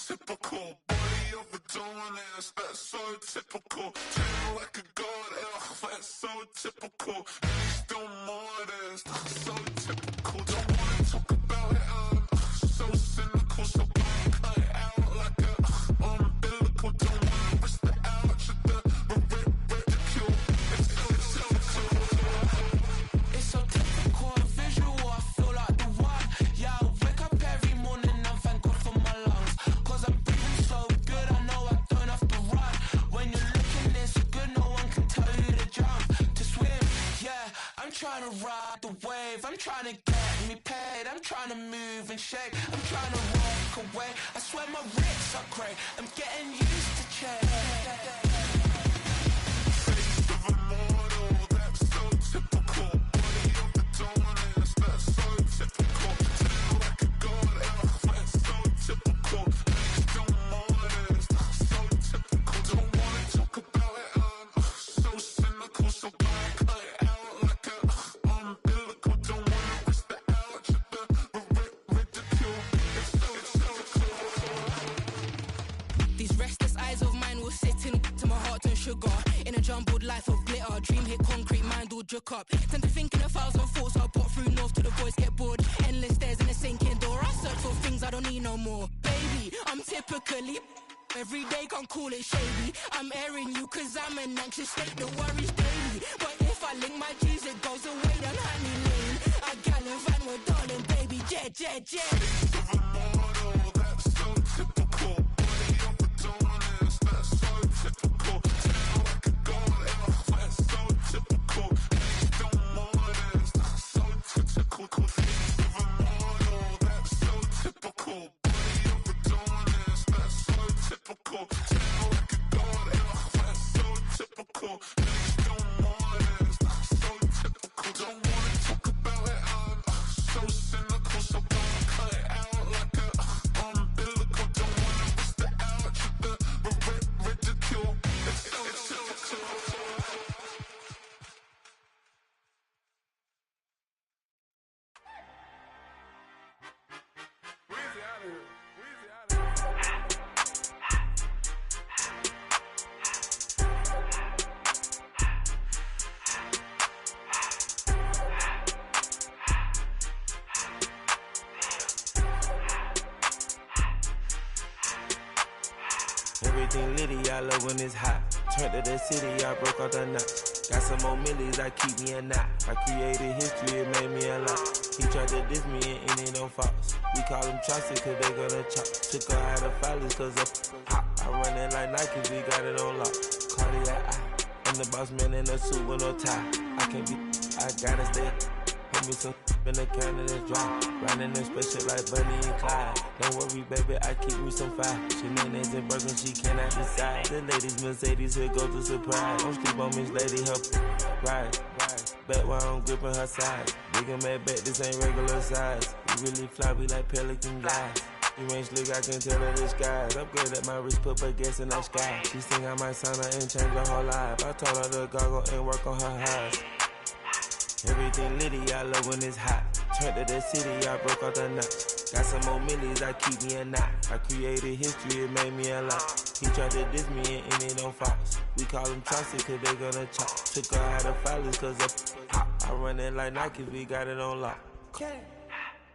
typical. Body of a dominance, that's so typical. Treat like a god, that's so typical. And he's still modest, so typical. Don't wanna talk about it, so cynical. So cut it out like a umbilical. Don't wanna risk the ouch of the ridicule. It's so typical and visual, I feel like the one. Yeah, I wake up every morning and thank God for my lungs. Cause I'm breathing so good, I know I don't have to run. When you're looking this good, no one can tell you to jump, to swim. Yeah, I'm trying to ride the wave, I'm trying to get me paid, I'm trying to move and shake, I'm trying to walk away. I swear my wrists are great, I'm getting used to change. Face of a mortal, that's so typical. Body of the dominance, that's so typical. Treat like a god, that's so typical. And he's still modest, so typical. Don't wanna talk about it, so cynical. So cut it out like a umbilical. Don't wanna risk the ouch of the ridicule. It's so typical. These restless eyes of mine will sit in to my heart and sugar. In a jumbled life of glitter, dream hit concrete, mind all jook up. Tend to think in 1,000 thoughts, I'll pop through north to the voice, get bored. Endless stairs in a sinking door, I search for things I don't need no more. Baby, I'm typically every day, can't call it shady. I'm airing you cause I'm an anxious state that worries daily. But if I link my G's, it goes away down honey lane. I gallivant with darling, baby, jet, jet, jet. Face of a mortal, that's so typical. Body of a dominance, that's so typical. Treat like a god, that's so typical. And he's still modest, so typical. Face of a mortal, that's so typical. Body of a dominance, that's so typical. Treat like a god, that's so typical. And he's still modest, so typical. Don't wanna talk about it, so cynical. So cut it out like a umbilical. Don't wanna risk the ouch of the ridicule. It's so typical. Weezy out of here. Weezy out of here. Everything litty, I love when it's hot. Turned to the city, I broke out the knots. Got some more millies, I keep me a knot. I created history, it made me a lot. He tried to diss me and it don't false. We call him Chaucer cause they gonna chop. Took her out of filers cause of hot. I run it like Nike, we got it on lock. Cardiac eye. I'm the boss man in a suit with no tie. I can't be, I gotta stay. Put me some in the can of this dry. Riding in spaceship like Bunny and Clyde. Don't worry, baby, I keep me some fire. Shenanigans and Birkin, she cannot decide. The ladies, Mercedes, here goes the surprise. Don't sleep on Miss Lady, help ride. Bet while I'm gripping her side. Big and mad bet, this ain't regular size. We really fly, we like pelican guys. You ain't slick, I can tell her the skies. Upgrade at my wrist, put baguettes in the sky. She think I might sign her and change her whole life. I told her to goggle and work on her eyes. Everything litty, I love when it's hot. Turned to the city, I broke out the knots. Got some more millies, I keep me a knot. I created history, it made me a lot. He tried to diss me and it don't false. We call him Chaucer cause they gonna chop. Took her out of filers cause of hot. I run it like Nike, we got it on lock. Cash,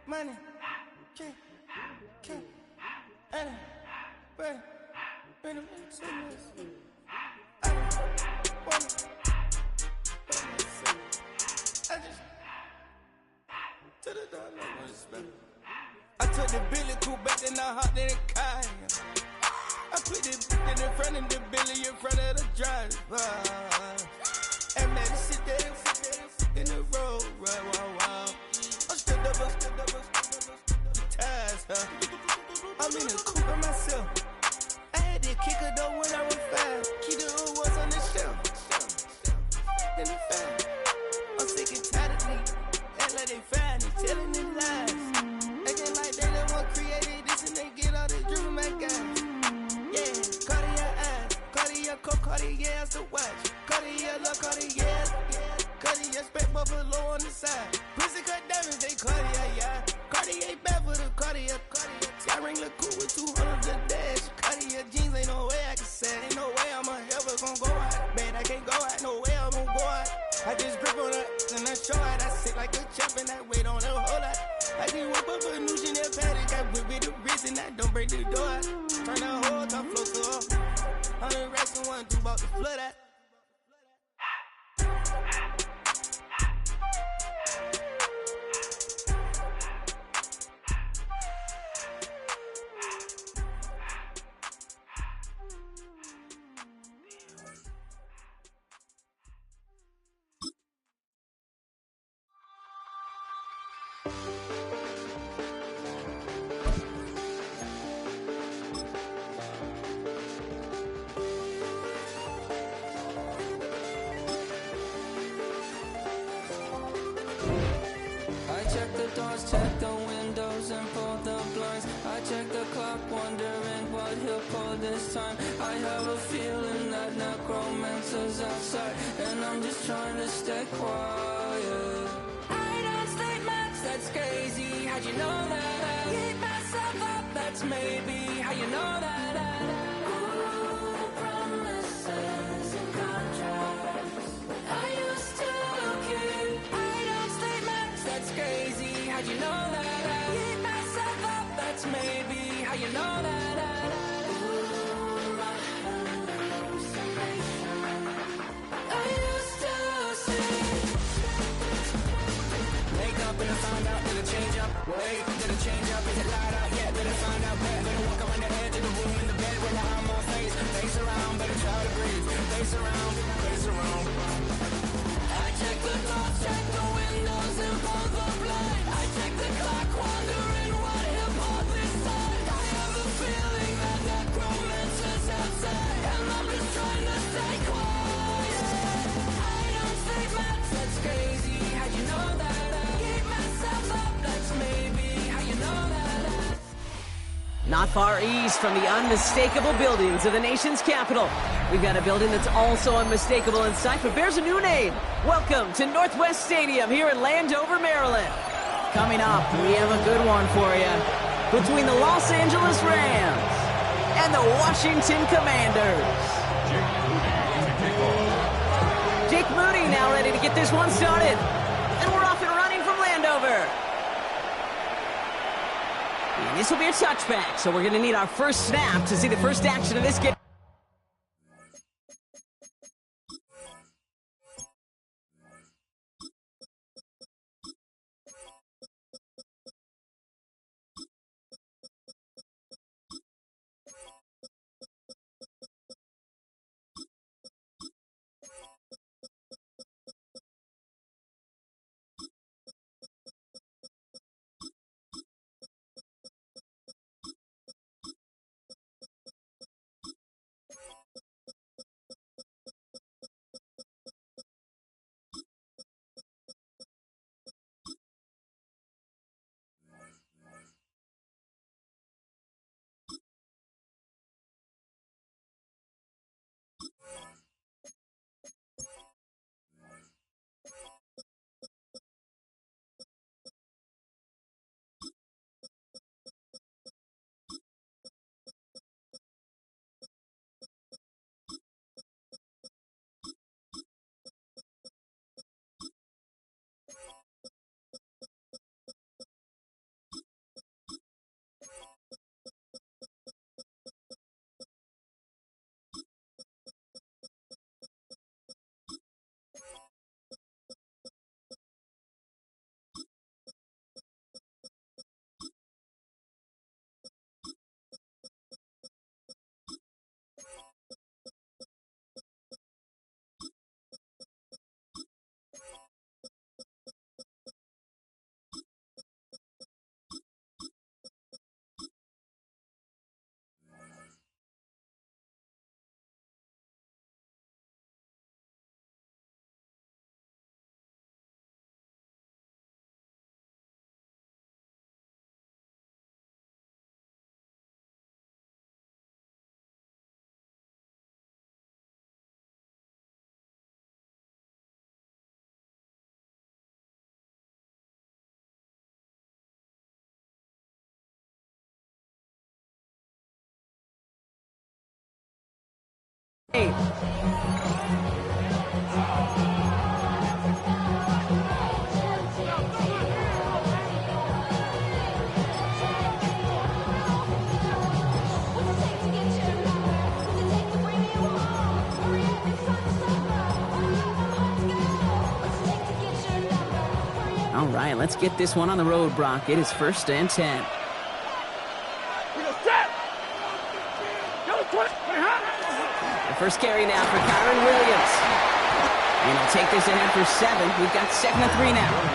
money, cash, money, money, money, I took the Billy Cool back and I hopped in the car. I put the in front of the Billy in front of the driver. And man, sit there in the road, right, wow. I'm still double, the ties, huh? I'm in the coupe by myself. I had to kick her though when I was 5. Keep the old was on the shelf. In the fan. I'm sick and tired of me. Act like they find it, telling them lies. Acting like they the one created this and they get all this driven my guys. Yeah, Cartier eyes, Cartier coat, Cartier as the watch. Cartier look, Cartier, Cartier spec buffalo on the side. Pussy cut diamonds, they Cartier, yeah. Cartier bad for the Cartier. I ring look cool with 200 the dash. Cutting your jeans, ain't no way I can say. Ain't no way I'm ever gonna go out. Man, I can't go out, no way I'm gonna go out. I just grip on her and I show out. I sit like a champ and I wait on her whole lot. I just whip up a new Chanel paddock. I whip with the wrist and I don't break the door out. Turn the whole top floor to off. 100 racks and 1, 2 about to flood out. Check the doors, check the windows and pull the blinds. I check the clock, wondering what he'll pull this time. I have a feeling that necromancer's outside, and I'm just trying to stay quiet. I don't statements, that's crazy. How'd you know that? Keep myself up, that's maybe how you know that. Ooh, promises and contracts. I used to keep. I don't statements, that's crazy. How'd you know that? Keep myself up, that's maybe how you know that. Ooh, my hallucination. I used to see. Wake up and I found out, did it change up? Wait, did it change up? Is it light out? Yeah, did it find out? Better walk around the edge of the room in the bed with my arm on my face. Face around, better try to breathe. Face around, face around. I check the doors, check the windows and pull the blind. I check the clock, wondering what he'll pull this time. I have a feeling that necromancer's outside, and I'm just trying to stay quiet. I don't say much, that's crazy. How'd you know that? Keep myself up, that's maybe how you know that. Not far east from the unmistakable buildings of the nation's capital, we've got a building that's also unmistakable in sight, but bears a new name. Welcome to Northwest Stadium here in Landover, Maryland. Coming up, we have a good one for you. Between the Los Angeles Rams and the Washington Commanders. Jake Moody now ready to get this one started. And we're off and running from Landover. And this will be a touchback, so we're going to need our first snap to see the first action of this game. All right, let's get this one on the road, Brock. It is 1st and 10. The first carry now for Kyron Williams. And he'll take this ahead for 7. We've got 2nd and 3 now.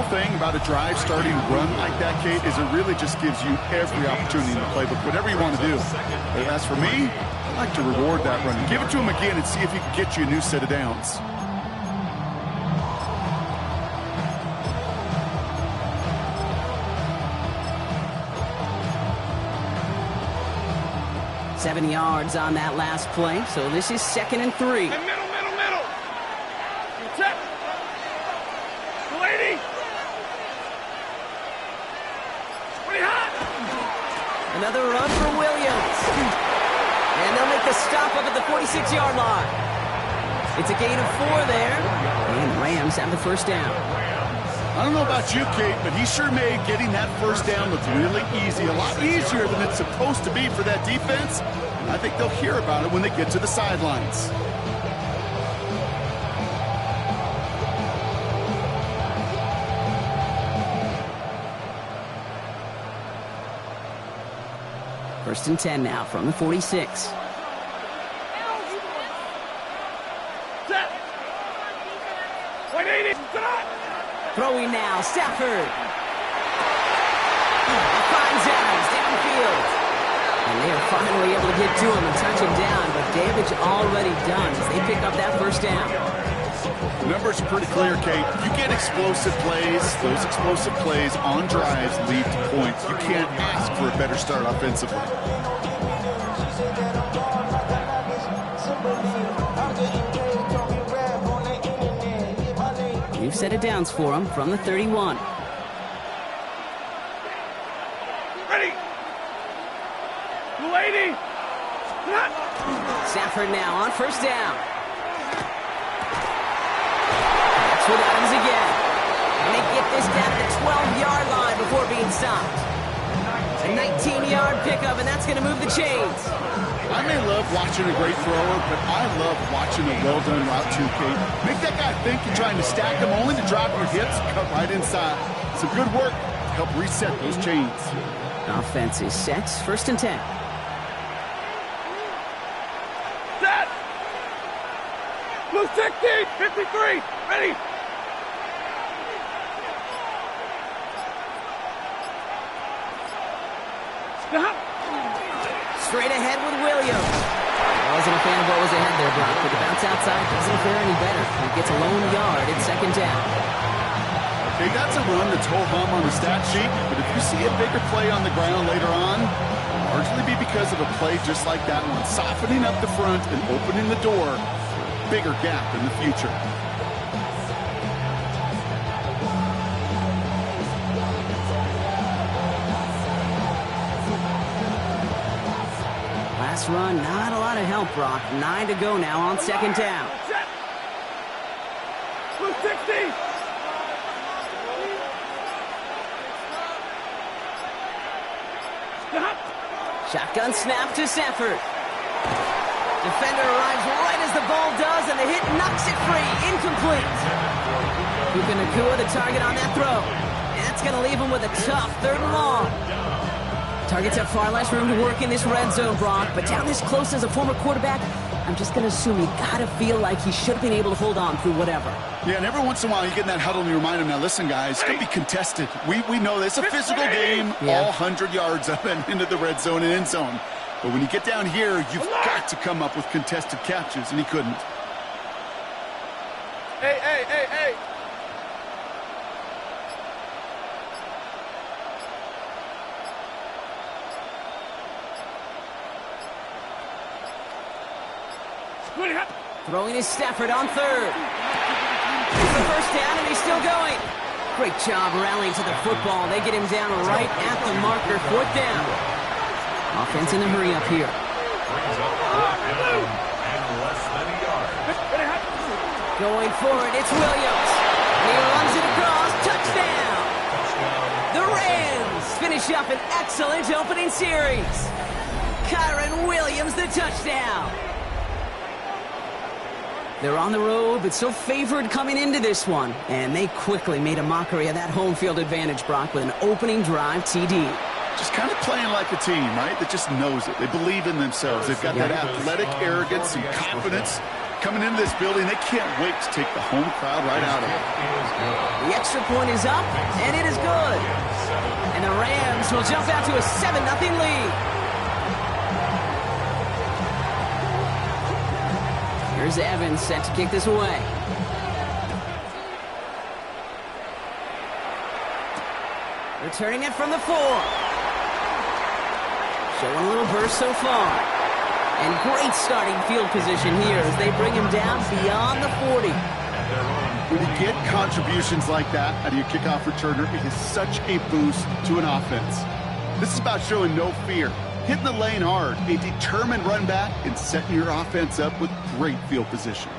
Thing about a drive starting to run like that, Kate, is it really just gives you every opportunity in the playbook, whatever you want to do. But as for me, I like to reward that run. Give it to him again and see if he can get you a new set of downs. Seven yards on that last play, so this is 2nd and 3. Hey, middle. Check. Lady. Pretty hot. Another run for Williams. And they'll make the stop up at the 46-yard line. It's a gain of 4 there. And Rams have the first down. I don't know about you, Kate, but he sure made getting that first down look really easy. A lot easier than it's supposed to be for that defense. I think they'll hear about it when they get to the sidelines. First and 10 now from the 46. Throwing now, Stafford. Finds Adams downfield. And they are finally able to get to him and touch him down, but damage already done as they pick up that first down. The numbers are pretty clear, Kate. You get explosive plays. Those explosive plays on drives lead to points. You can't ask for a better start offensively. We've set it downs for him from the 31. Ready. Lady. Stafford now on first down. That's with Adams again. And they get this down to the 12-yard line before being stopped. A 19-yard pickup, and that's going to move the chains. I may love watching a great thrower, but I love watching a well-done route too, Kate. Make that guy think you're trying to stack him only to drop your hips and cut right inside. Some good work to help reset those chains. Offense is set. 1st and 10. Set. Blue 16, 53, ready. Stop. Straight ahead with Williams. I wasn't a fan of what was ahead there, Brock, but the bounce outside doesn't fare any better. He gets a lone yard at 2nd down. Okay, that's a run that's ho-hum on the stat sheet, but if you see a bigger play on the ground later on, it'll largely be because of a play just like that one, softening up the front and opening the door for a bigger gap in the future. Last run, not a lot of help, Brock. 9 to go now on 2nd down. Blue 60. Stop. Shotgun snap to Stafford. Defender arrives right as the ball does, and the hit knocks it free. Incomplete. Puka Nacua the target on that throw. And that's going to leave him with a tough 3rd and long. Targets have far less room to work in this red zone, Brock, but down this close as a former quarterback, I'm just going to assume you got to feel like he should have been able to hold on through whatever. Yeah, and every once in a while you get in that huddle and you remind him, now listen, guys, it's going to be contested. We know this. It's a physical game, all 100 yards up and into the red zone and end zone. But when you get down here, you've got to come up with contested catches, and he couldn't. Hey. Throwing his Stafford on third. It's the first down, and he's still going. Great job rallying to the football. They get him down right at the marker. Fourth down. Offense in a hurry up here. Going for it, it's Williams. And he runs it across. Touchdown. The Rams finish up an excellent opening series. Kyron Williams, the touchdown. They're on the road, but still favored coming into this one. And they quickly made a mockery of that home field advantage, Brock, with an opening drive TD. Just kind of playing like a team, right? That just knows it. They believe in themselves. They've got that athletic arrogance and confidence. Coming into this building, they can't wait to take the home crowd right out of it. The extra point is up, and it is good. And the Rams will jump out to a 7-0 lead. Here's Evans set to kick this away. Returning it from the 4. Showing a little burst so far. And great starting field position here as they bring him down beyond the 40. When you get contributions like that out of your kickoff returner, it is such a boost to an offense. This is about showing no fear, hitting the lane hard, a determined run back, and setting your offense up with great field position.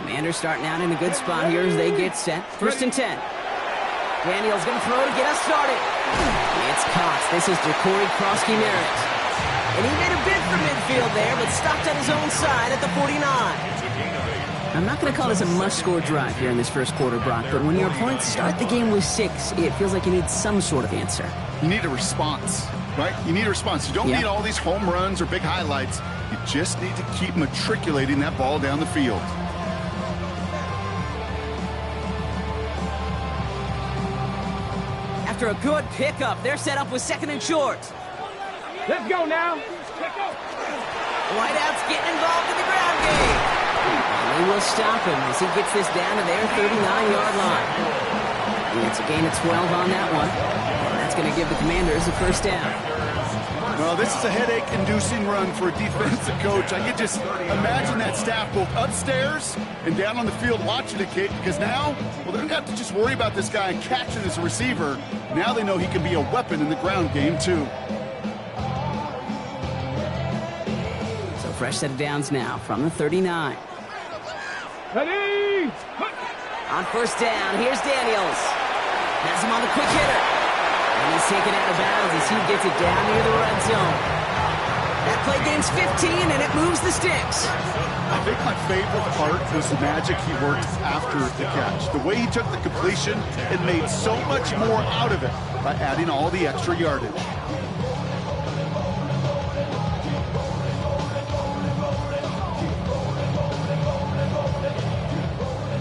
Commanders starting out in a good spot here as they get set. 1st and 10. Daniels going to throw to get us started. It's caught. This is Ja'Cory Krosky-Merritt. And he made a bid for midfield there, but stopped on his own side at the 49. I'm not going to call this a must-score drive here in this first quarter, Brock, but when your opponents start the game with 6, it feels like you need some sort of answer. You need a response, right? You need a response. You don't need all these home runs or big highlights. You just need to keep matriculating that ball down the field. After a good pickup, they're set up with 2nd and short. Let's go now. Whiteout's getting involved in the ground game. And they will stop him as he gets this down to their 39-yard line. And it's a gain of 12 on that one. And that's going to give the Commanders a first down. Well, this is a headache-inducing run for a defensive coach. I can just imagine that staff both upstairs and down on the field watching it, Kate, because now, well, they don't have to just worry about this guy catching as a receiver. Now they know he can be a weapon in the ground game, too. Fresh set of downs now from the 39. Ready! On first down, here's Daniels. Has him on the quick hitter. And he's taken out of bounds as he gets it down near the red zone. That play gains 15, and it moves the sticks. I think my favorite part was the magic he worked after the catch. The way he took the completion and made so much more out of it by adding all the extra yardage.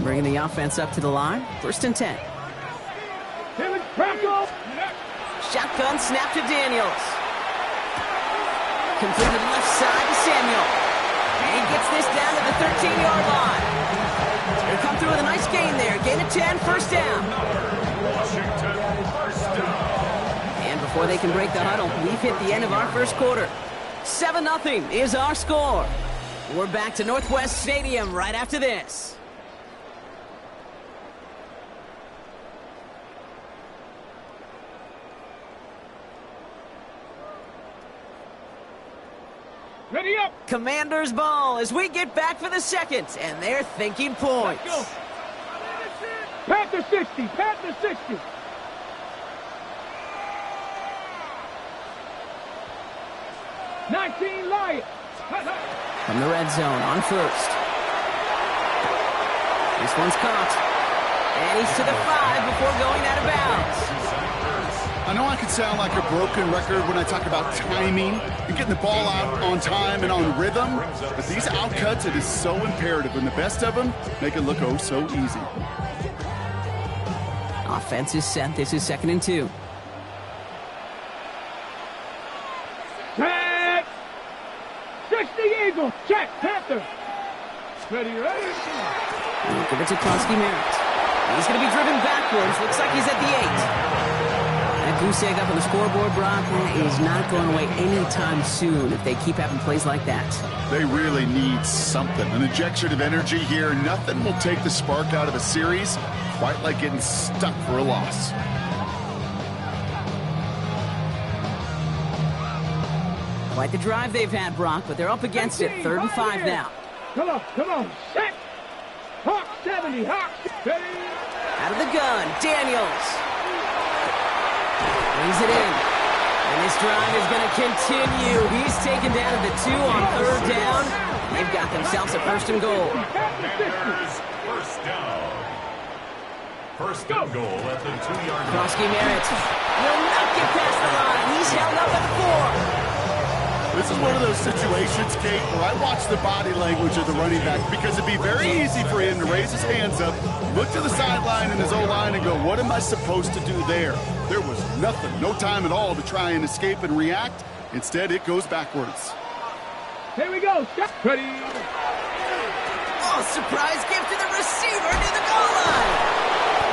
Bringing the offense up to the line. 1st and 10. Shotgun snap to Daniels. Completed left side to Samuel. And he gets this down to the 13-yard line. They come through with a nice gain there. Gain of 10, first down. And before they can break the huddle, we've hit the end of our first quarter. 7-0 is our score. We're back to Northwest Stadium right after this. Ready up! Commanders ball as we get back for the second, and they're thinking points. Panther 60, Panther 60. '19 Lions. From the red zone on first. This one's caught. And he's to the 5 before going out of bounds. I know I can sound like a broken record when I talk about timing and getting the ball out on time and on rhythm, but these outcuts, it is so imperative, and the best of them make it look oh so easy. Offense is set. This is 2nd and 2. Check! 60 Eagles. Check, Panther. Ready, ready. Give it to Krosky Merritt. He's going to be driven backwards. Looks like he's at the 8. That goose egg up on the scoreboard, Brock, is not going away anytime soon if they keep having plays like that. They really need something. An injection of energy here. Nothing will take the spark out of a series quite like getting stuck for a loss. Quite the drive they've had, Brock, but they're up against it. 3rd and 5 now. Come on, come on. Set. Hawk 70, Hawk. Ready. Out of the gun, Daniels. Brings it in. And this drive is going to continue. He's taken down at the 2 on 3rd down. They've got themselves a 1st and goal. Commanders, first down. First and goal at the 2-yard line. Krosky Merritt will not get past the line. He's held up at the 4. This is one of those situations, Kate, where I watch the body language of the running back because it'd be very easy for him to raise his hands up, look to the sideline in his O-line and go, what am I supposed to do there? There was nothing, no time at all to try and escape and react. Instead, it goes backwards. Here we go. Ready. Oh, surprise gift to the receiver near the goal line.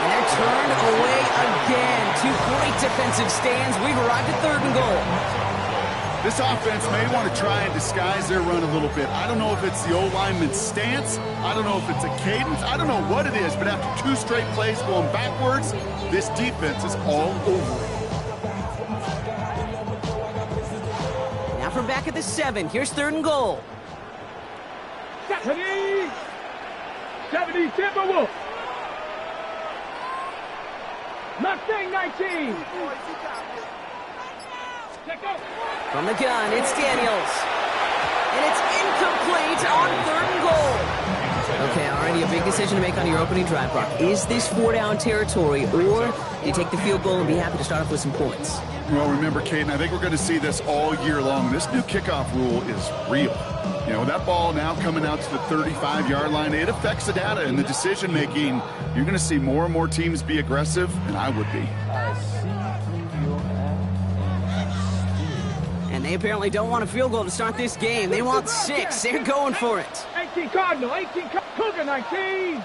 And they're turned away again. 2 great defensive stands. We've arrived at 3rd and goal. This offense may want to try and disguise their run a little bit. I don't know if it's the O-lineman's stance. I don't know if it's a cadence. I don't know what it is, but after 2 straight plays going backwards, this defense is all over it. Now from back at the 7, here's 3rd and goal. 70. 70, Timberwolf. Mustang 19. From the gun, it's Daniels. And it's incomplete on 3rd and goal. Okay, already a big decision to make on your opening drive, Brock. Is this 4-down territory, or do you take the field goal and be happy to start off with some points? Well, remember, Kate, and I think we're going to see this all year long. This new kickoff rule is real. You know, that ball now coming out to the 35-yard line, it affects the data and the decision-making. You're going to see more and more teams be aggressive, and I would be. And they apparently don't want a field goal to start this game. They want 6. They're going for it. 18 Cardinal, 18 Cougar 19.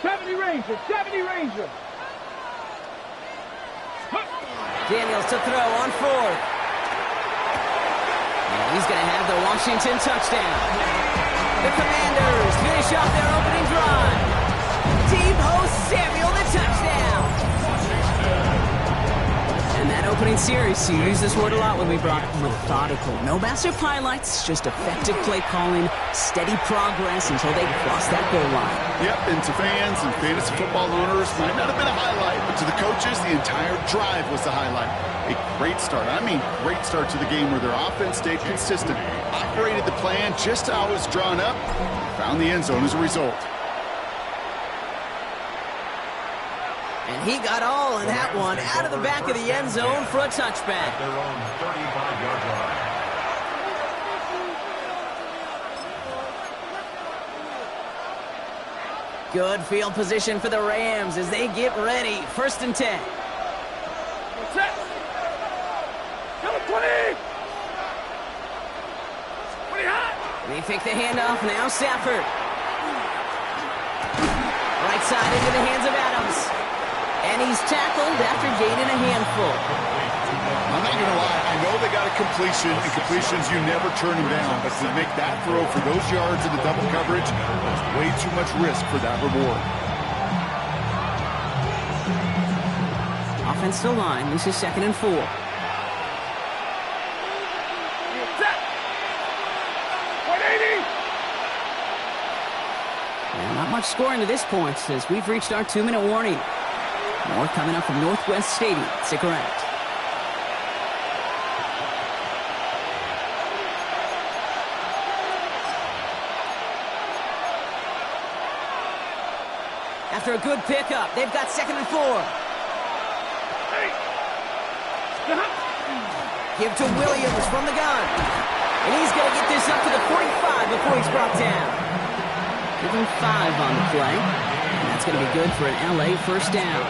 70 Ranger, 70 Ranger. Daniels to throw on 4th. And he's going to have the Washington touchdown. The Commanders finish off their opening drive. Deebo Samuel, the touchdown. And that opening series, you use this word a lot when we brought methodical. No massive highlights, just effective play calling, steady progress until they cross that goal line. Yep, and to fans and fantasy football owners, might not have been a highlight, but to the coaches, the entire drive was the highlight. A great start, I mean great start to the game where their offense stayed consistent, operated the plan just how it was drawn up, found the end zone as a result. And he got all of that one out of the back of the end zone for a touchback. At their own 35-yard line. Good field position for the Rams as they get ready. 1st and 10. Set. Number 20. 20 hot. They take the handoff now. Safford. Right side into the hands of Adams. And he's tackled after gaining a handful. I'm not going to lie. I know they got a completion, and completions, you never turn them down. But to make that throw for those yards in the double coverage, there's way too much risk for that reward. Offense to line. This is 2nd and 4. Set. 180. And not much scoring to this point as we've reached our 2-minute warning. More coming up from Northwest Stadium. Stick around. After a good pickup, they've got 2nd and 4. Give to Williams from the gun. And he's going to get this up to the 45 before he's brought down. Give him 5 on the play. And that's going to be good for an LA 1st down.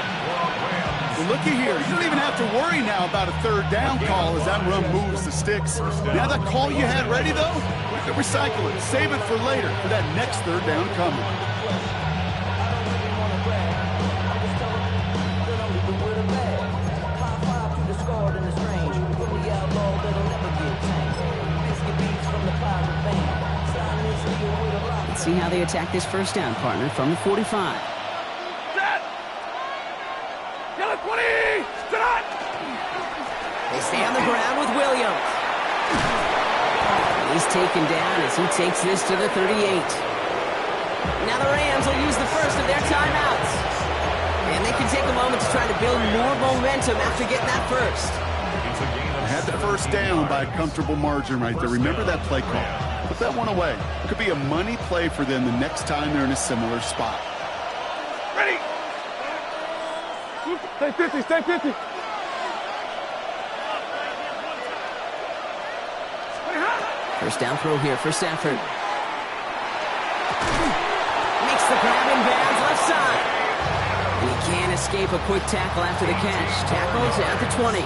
Well, looky here. You don't even have to worry now about a third down call as that run moves the sticks. Now that call you had ready, though, you can recycle it. Save it for later for that next third down coming. Let's see how they attack this first down, partner, from the 45. They stay on the ground with Williams. He's taken down as he takes this to the 38. Now the Rams will use the first of their timeouts. And they can take a moment to try to build more momentum after getting that first. Had the first down by a comfortable margin right there. Remember that play call. Put that one away. Could be a money play for them the next time they're in a similar spot. Ready. Stay 50, stay 50. First down throw here for Stafford. Makes the grab in bounds left side. And he can't escape a quick tackle after the catch. Tackles at the 20.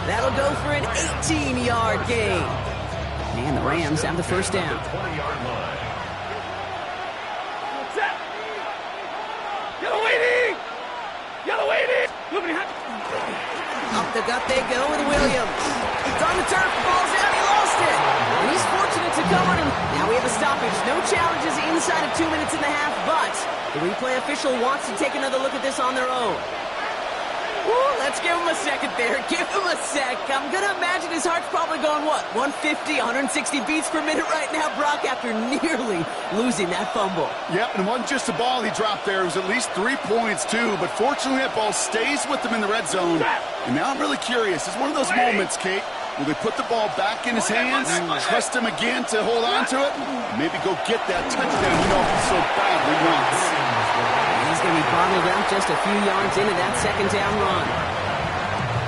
That'll go for an 18-yard gain. And the Rams have the first down. Yellow waiting! Yellow waiting! Up the gut they go with Williams. It's on the turf, ball's out, he lost it. And he's fortunate to come on. Now we have a stoppage. No challenges inside of 2 minutes and a half, but the replay official wants to take another look at this on their own. Ooh, let's give him a second there. Give him a sec. I'm going to imagine his heart's probably going, what, 150, 160 beats per minute right now, Brock, after nearly losing that fumble. Yep, and it wasn't just a ball he dropped there. It was at least 3 points, too. But fortunately, that ball stays with him in the red zone. And now I'm really curious. It's one of those moments, Kate, will they put the ball back in his hands, trust him again to hold on to it, maybe go get that touchdown he so badly wants. He's going to be bottled out just a few yards into that second down run.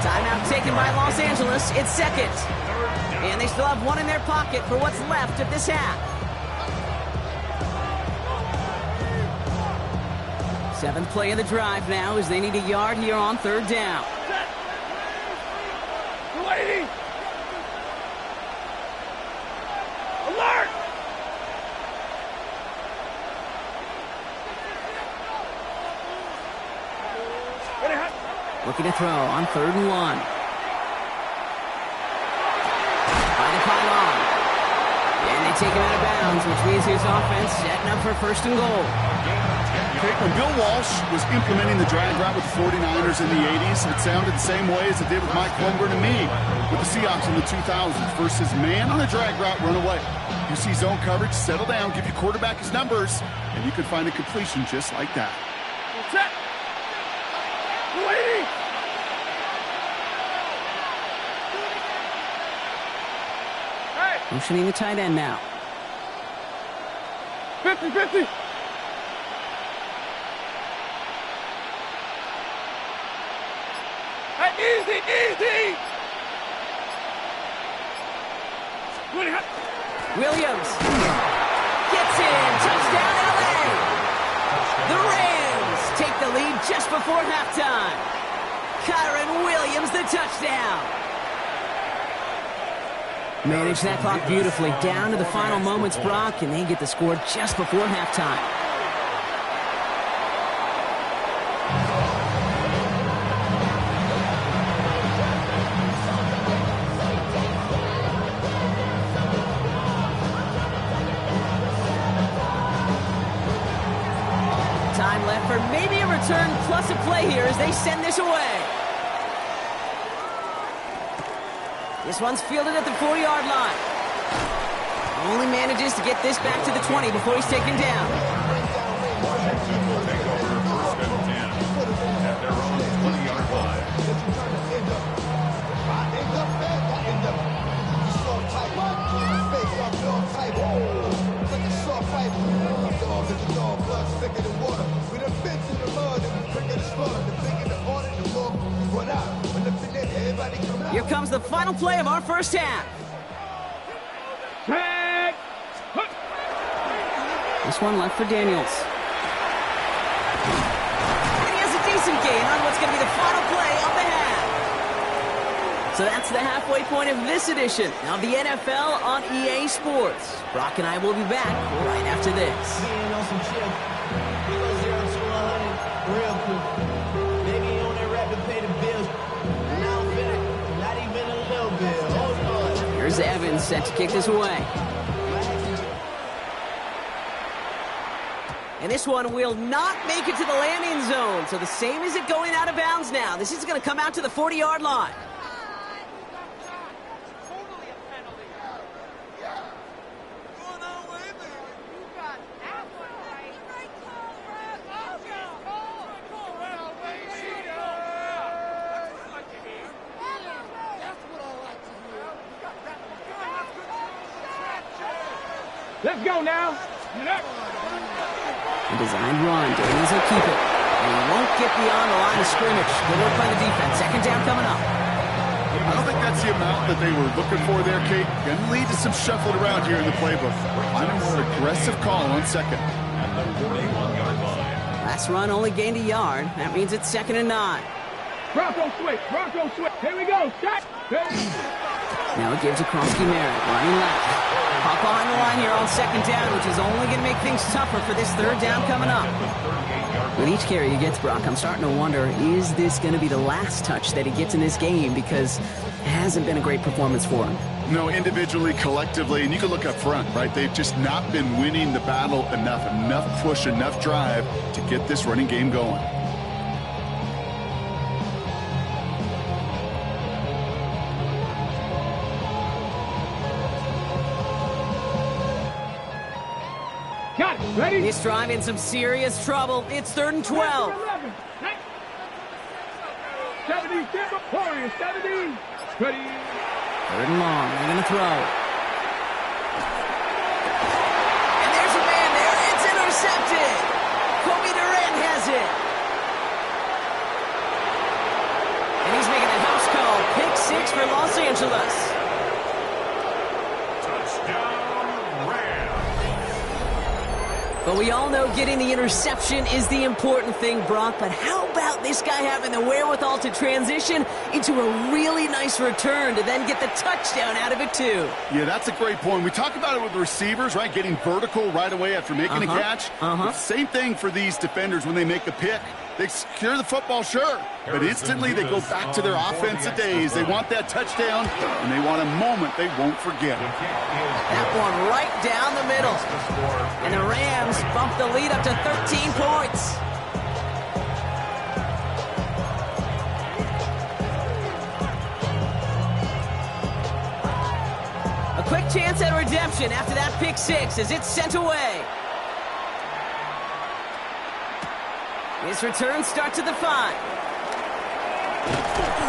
Timeout taken by Los Angeles. It's second. And they still have one in their pocket for what's left of this half. 7th play of the drive now as they need a yard here on third down. Waiting! Alert! Looking to throw on 3rd and 1. By the pylon. And they take him out of bounds, which means his offense setting up for 1st and goal. Okay, when Bill Walsh was implementing the drag route with the 49ers in the 80s, it sounded the same way as it did with Mike Holmgren and me with the Seahawks in the 2000s versus man on a drag route, run away. You see zone coverage, settle down, give your quarterback his numbers, and you can find a completion just like that. Set! Waiting! Motioning the tight end now. 50-50! Easy, easy! Williams gets in. Touchdown, LA! The Rams take the lead just before halftime. Kyron Williams, the touchdown. Manage that clock beautifully. Down to the final moments, Brock, and they get the score just before halftime. Time left for maybe a return plus a play here as they send this away. This one's fielded at the 4-yard line. Only manages to get this back to the 20 before he's taken down. At their own 20-yard line. Here comes the final play of our first half. Tag! This one left for Daniels. And he has a decent gain on what's going to be the final play of the half. So that's the halfway point of this edition of the NFL on EA Sports. Brock and I will be back right after this. On some chill. We go 0 to 100 real quick. Maybe you on that rap to pay the bills. And I don't feel it. Not even a little bit. Oh, Lord. Here's Evans set to kick this away. And this one will not make it to the landing zone. So the same as it going out of bounds now. This is going to come out to the 40-yard line. Let's go now. A designed run. Daniels will keep it. And he won't get beyond the line of scrimmage. Good work by the defense. Second down coming up. I don't think that's the amount that they were looking for there, Kate. Going to lead to some shuffling around here in the playbook. Find a more aggressive call on second. Last run only gained a yard. That means it's 2nd and 9. Bronco switch. Bronco switch. Here we go. Shot. Now it gives across Merritt. Running left. Pop behind the line here on 2nd down, which is only going to make things tougher for this 3rd down coming up. With each carry he gets, Brock, I'm starting to wonder, is this going to be the last touch that he gets in this game? Because it hasn't been a great performance for him. No, individually, collectively, and you can look up front, right? They've just not been winning the battle enough push, enough drive to get this running game going. Got it. Ready? This drive in some serious trouble. It's 3rd and 12. 70, 70. Ready? 3rd and long. They're going to throw. And there's a man there. It's intercepted. Kobe Durant has it. And he's making a house call. Pick 6 for Los Angeles. But we all know getting the interception is the important thing, Brock. But how about this guy having the wherewithal to transition into a really nice return to then get the touchdown out of it, too? Yeah, that's a great point. We talk about it with the receivers, right? Getting vertical right away after making a catch. Same thing for these defenders when they make a pick. They secure the football, sure, but instantly they go back to their offensive days. They want that touchdown, and they want a moment they won't forget. That one right down the middle. And the Rams bump the lead up to 13 points. A quick chance at redemption after that pick 6 as it's sent away. His return starts at the 5.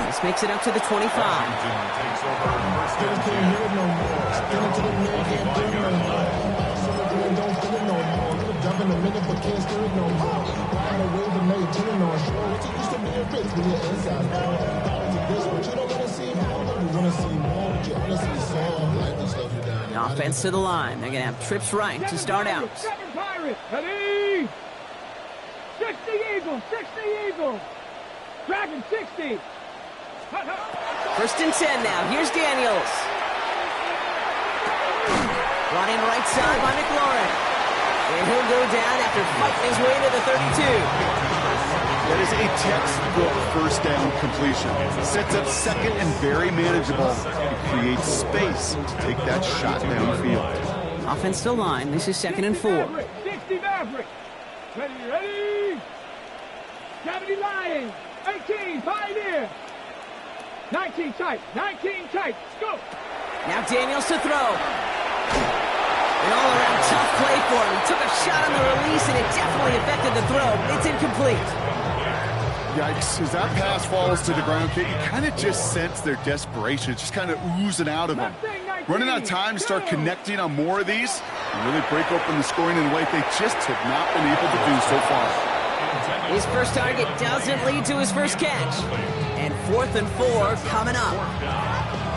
This makes it up to the 25. Offense to the line. They're going to have trips right to start out. Ready? 60 Eagles, 60 Eagles. Dragon 60. 1st and 10 now. Here's Daniels. Running right side by McLaurin. And he'll go down after fighting his way to the 32. That is a textbook 1st down completion. Sets up 2nd and very manageable. It creates space to take that shot downfield. Offense to line. This is 2nd and 4. 60 Maverick. Ready? 70 Lions. 18 Pioneer. 19 tight. Go. Now Daniels to throw. An all-around tough play for him. He took a shot on the release, and it definitely affected the throw. It's incomplete. Yikes. As that pass falls to the ground, Kate, you kind of just sense their desperation. It's just kind of oozing out of them. Running out of time to start connecting on more of these and really break open the scoring in a way they just have not been able to do so far. His first target doesn't lead to his first catch. And 4th and 4 coming up.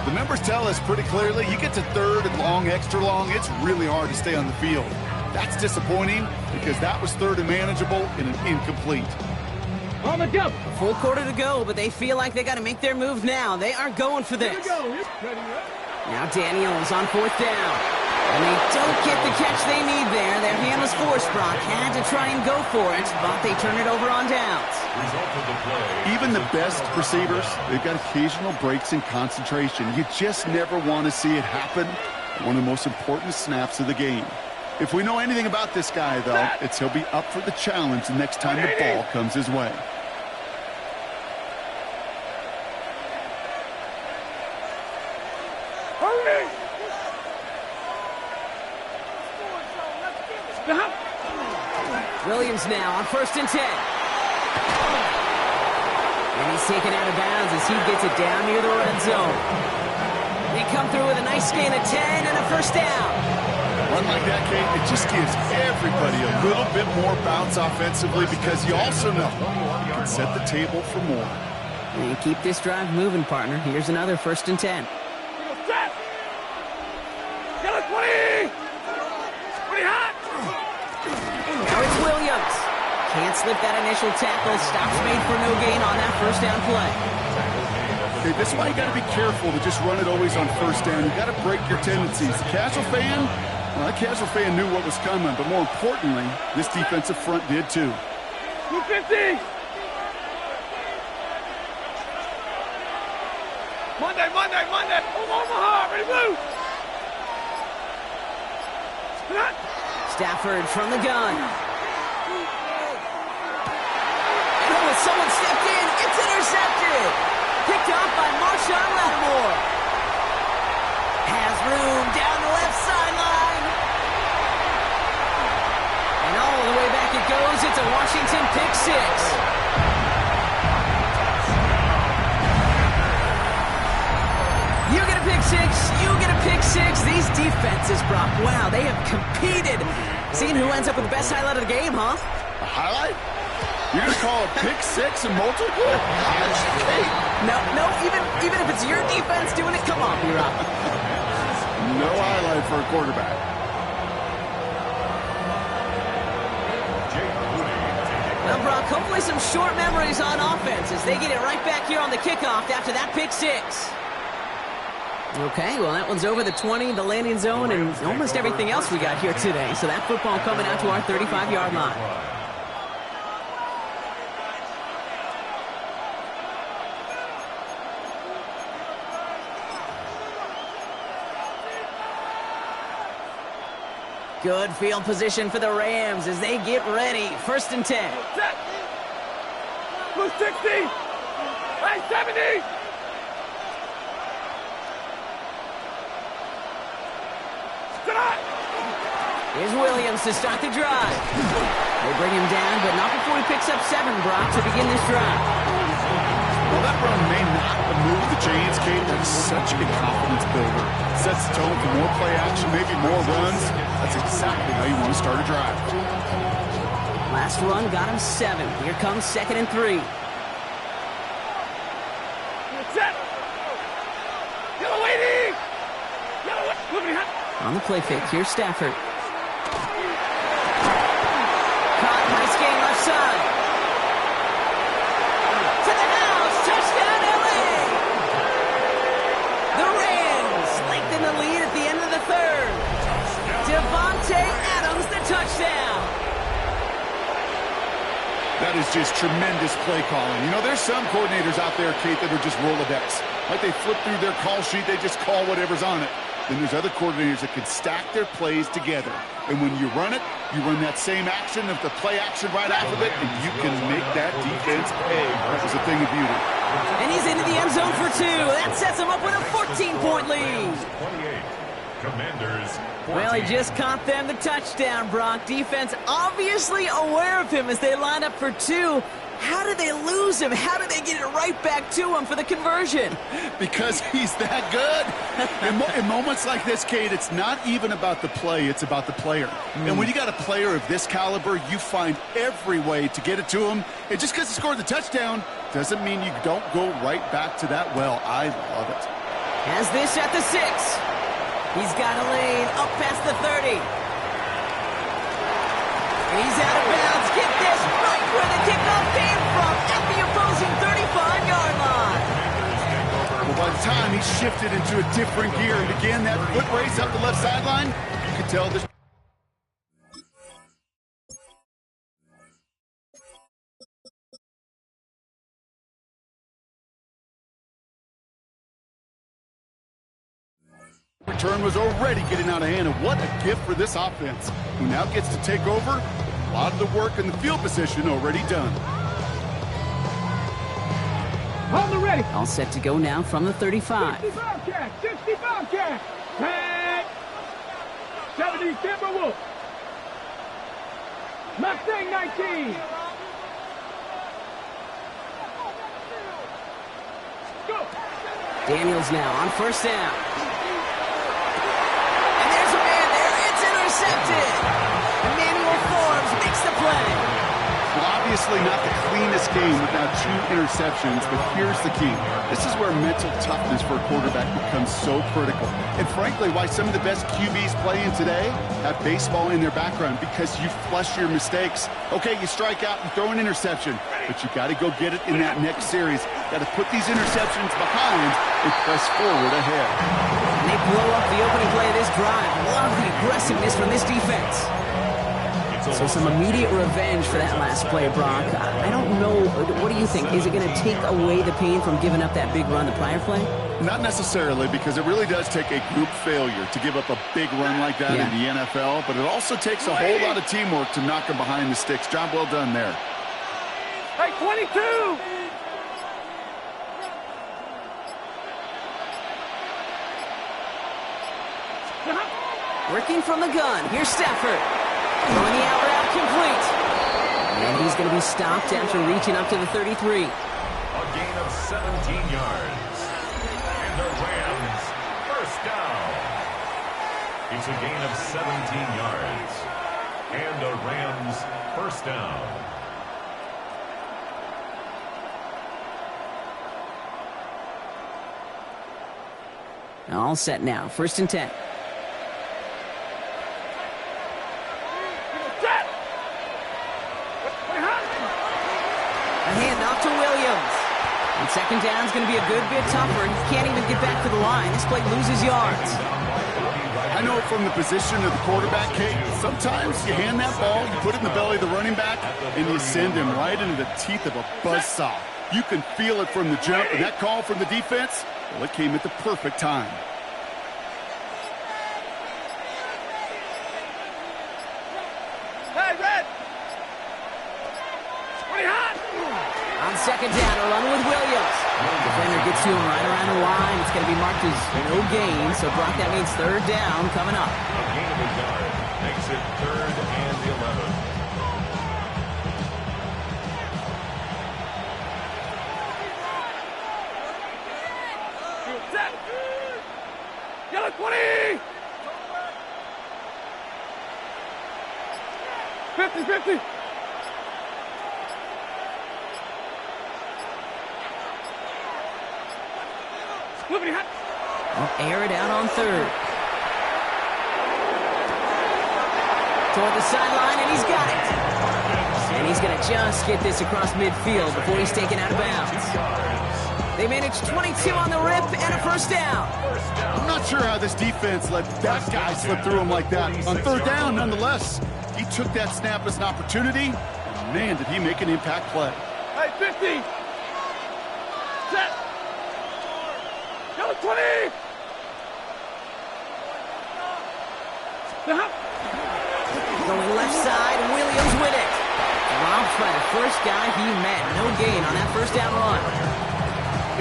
The numbers tell us pretty clearly, you get to 3rd and long, extra long, it's really hard to stay on the field. That's disappointing because that was 3rd and manageable and an incomplete. On the double. Full quarter to go, but they feel like they got to make their move now. They are going for this. Here we go. Ready, ready. Now Daniels on 4th down. And they don't get the catch they need there. Their hand was forced, Brock. Had to try and go for it, but they turn it over on downs. Even the best receivers, they've got occasional breaks in concentration. You just never want to see it happen. One of the most important snaps of the game. If we know anything about this guy, though, it's he'll be up for the challenge the next time the ball comes his way. Hurry! Williams now on 1st and 10. And he's taken out of bounds as he gets it down near the red zone. They come through with a nice gain of 10 and a 1st down. Run like that, Kate, it just gives everybody a little bit more bounce offensively because you also know you can set the table for more. And keep this drive moving, partner. Here's another 1st and 10. Set! Get it, 20! 20 hot! Now it's Williams. Can't slip that initial tackle. Stops made for no gain on that 1st down play. Okay, this is why you got to be careful to just run it always on 1st down. You got to break your tendencies. The casual fan, well, that casual fan knew what was coming, but more importantly, this defensive front did too. 250! Monday! Omaha, ready, move! Stafford from the gun. Oh, someone stepped in. It's intercepted. Picked off by Marshawn Lattimore. Has room down the left sideline. And all the way back it goes. It's a Washington pick 6. You get a pick 6. You get a pick 6. These defenses, Brock, wow, they have competed. Seeing who ends up with the best highlight of the game, huh? A highlight? You're going to call a pick 6 and multiple? No, even if it's your defense doing it, come on, B-Rock. No highlight for a quarterback. Well, Brock, hopefully some short memories on offense as they get it right back here on the kickoff after that pick 6. Okay, well, that one's over the 20, the landing zone, and almost everything else we got here today. So that football coming out to our 35-yard line. Good field position for the Rams as they get ready. 1st and 10. Set! Blue 60! Hey, 70! Here's Williams to start the drive. They bring him down, but not before he picks up 7, Brock, to begin this drive. Well, that run may not have moved the chains, Kate. That is such a confidence builder. Sets the tone for more play action, maybe more runs. That's exactly how you want to start a drive. Last run got him 7. Here comes 2nd and 3. Set! Yellow lady! On the play fake, here's Stafford. Caught, nice gain left side. To the house, touchdown LA! The Rams lengthen the lead at the end of the 3rd. Devontae Adams, the touchdown. That is just tremendous play calling. You know, there's some coordinators out there, Kate, that are just Rolodex. Like they flip through their call sheet, they just call whatever's on it. Then there's other coordinators that can stack their plays together. And when you run it, you run that same action of the play action right after it, and you can make that defense pay. That was a thing of beauty. And he's into the end zone for 2. That sets him up with a 14-point lead. 28. Commanders. 14. Well, he just caught them the touchdown, Brock. Defense obviously aware of him as they line up for 2. How did they lose him? How did they get it right back to him for the conversion? Because he's that good. In moments like this, Kate, it's not even about the play, it's about the player. And when you got a player of this caliber, you find every way to get it to him. And just because he scored the touchdown doesn't mean you don't go right back to that well. I love it. Has this at the 6. He's got a lane up past the 30. And he's out of bounds. Get this, right where the kickoff came from. time, he shifted into a different gear. And again, that foot race up the left sideline, you could tell this. Return was already getting out of hand, and what a gift for this offense, who now gets to take over. A lot of the work in the field position already done. On the ready. All set to go now from the 35. 60 Bobcat, 60 Bobcat. Tag. 70 Timberwolves. Mustang 19. Go. Daniels now on first down. And there's a man there. It's intercepted. Emmanuel Forbes makes the play. Well, obviously not the cleanest game without 2 interceptions, but here's the key. This is where mental toughness for a quarterback becomes so critical. And frankly, why some of the best QBs playing today have baseball in their background, because you flush your mistakes. Okay, you strike out and throw an interception, but you got to go get it in that next series. Got to put these interceptions behind and press forward ahead. And they blow up the opening play of this drive. Love the aggressiveness from this defense. So some immediate revenge for that last play, Brock. I don't know. What do you think? Is it going to take away the pain from giving up that big run the prior play? Not necessarily, because it really does take a group failure to give up a big run like that in the NFL, but it also takes a whole lot of teamwork to knock them behind the sticks. Job well done there. Hey, 22. Working from the gun. Here's Stafford. Throwing the out route complete. And he's going to be stopped after reaching up to the 33. A gain of 17 yards. And the Rams, first down. It's a gain of 17 yards. And the Rams, first down. All set now. First and 10. Handoff to Williams. And second down is going to be a good bit tougher. He can't even get back to the line. This play loses yards. I know from the position of the quarterback, Kate, sometimes you hand that ball, you put it in the belly of the running back, and you send him right into the teeth of a buzzsaw. You can feel it from the jump, and that call from the defense, well, it came at the perfect time. Hey, Red. On second down, a run with Williams. Defender gets to him right around the line. It's going to be marked as no gain, so Brock, that means third down coming up. A gain of a yard makes it 3rd and 11. Yellow 20! 50-50! Air it out on third. Toward the sideline, and he's got it. And he's going to just get this across midfield before he's taken out of bounds. They managed 22 on the rip and a first down. I'm not sure how this defense let that guy slip through him like that. On third down, nonetheless, he took that snap as an opportunity, and man, did he make an impact play. Hey, 50! Set! Yellow 20! Going left side, Williams with it. Dropped by the first guy he met. No gain on that first down run.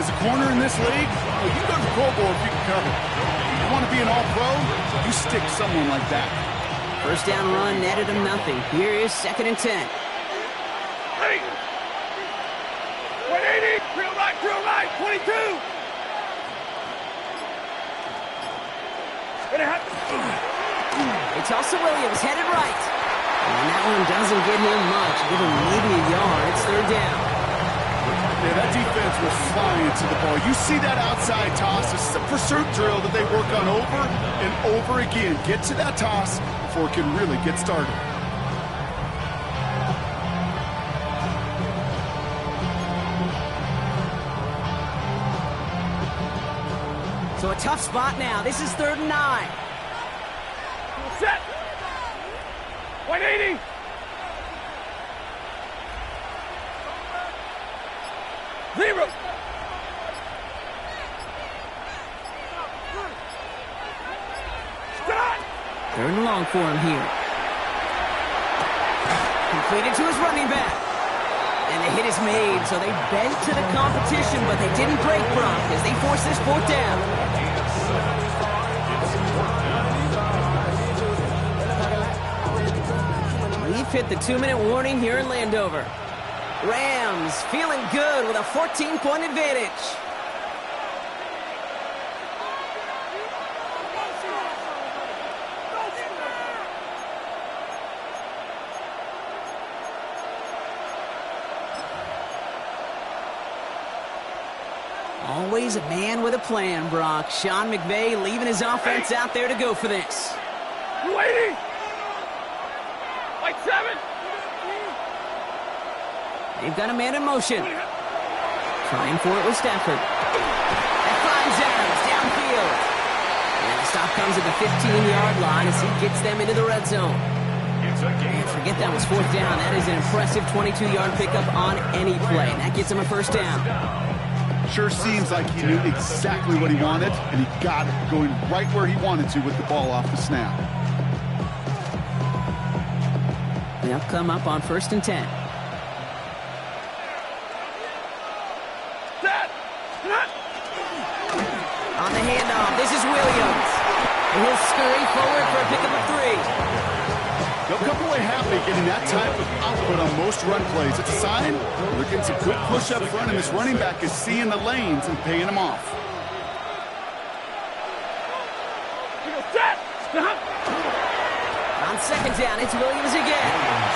As a corner in this league, well, you go to the Pro Bowl if you can cover. You want to be an all-pro, you stick someone like that. First down run netted him nothing. Here is 2nd and 10. Hey! 180! Drill right, 22! They toss to Williams, headed right. And that one doesn't get him much. Give him maybe a yard. It's third down. Yeah, that defense was flying to the ball. You see that outside toss. This is a pursuit drill that they work on over and over again. Get to that toss before it can really get started. So a tough spot now. This is 3rd and 9. Set. 180. Zero. Stop. 3rd and long for him here. Completed to his running back. And the hit is made, so they bent to the competition, but they didn't break Brock as they force this 4th down. We've hit the 2-minute warning here in Landover. Rams feeling good with a 14-point advantage. Always a man with a plan, Brock. Sean McVay leaving his offense out there to go for this. 280. Like 7. They've got a man in motion. Trying for it with Stafford. That finds Adams downfield. And the stop comes at the 15-yard line as he gets them into the red zone. And forget that was 4th down. That is an impressive 22-yard pickup on any play. And that gets him a 1st down. Sure seems like he knew exactly what he wanted, and he got it, going right where he wanted to with the ball off the snap. They'll come up on 1st and 10. On the handoff, this is Williams. And he'll scurry forward for a pickup of 3. They'll come away happy getting that type of output on most run plays. It's a sign they're getting some good push up front, and this running back is seeing the lanes and paying them off. On 2nd down, it's Williams again.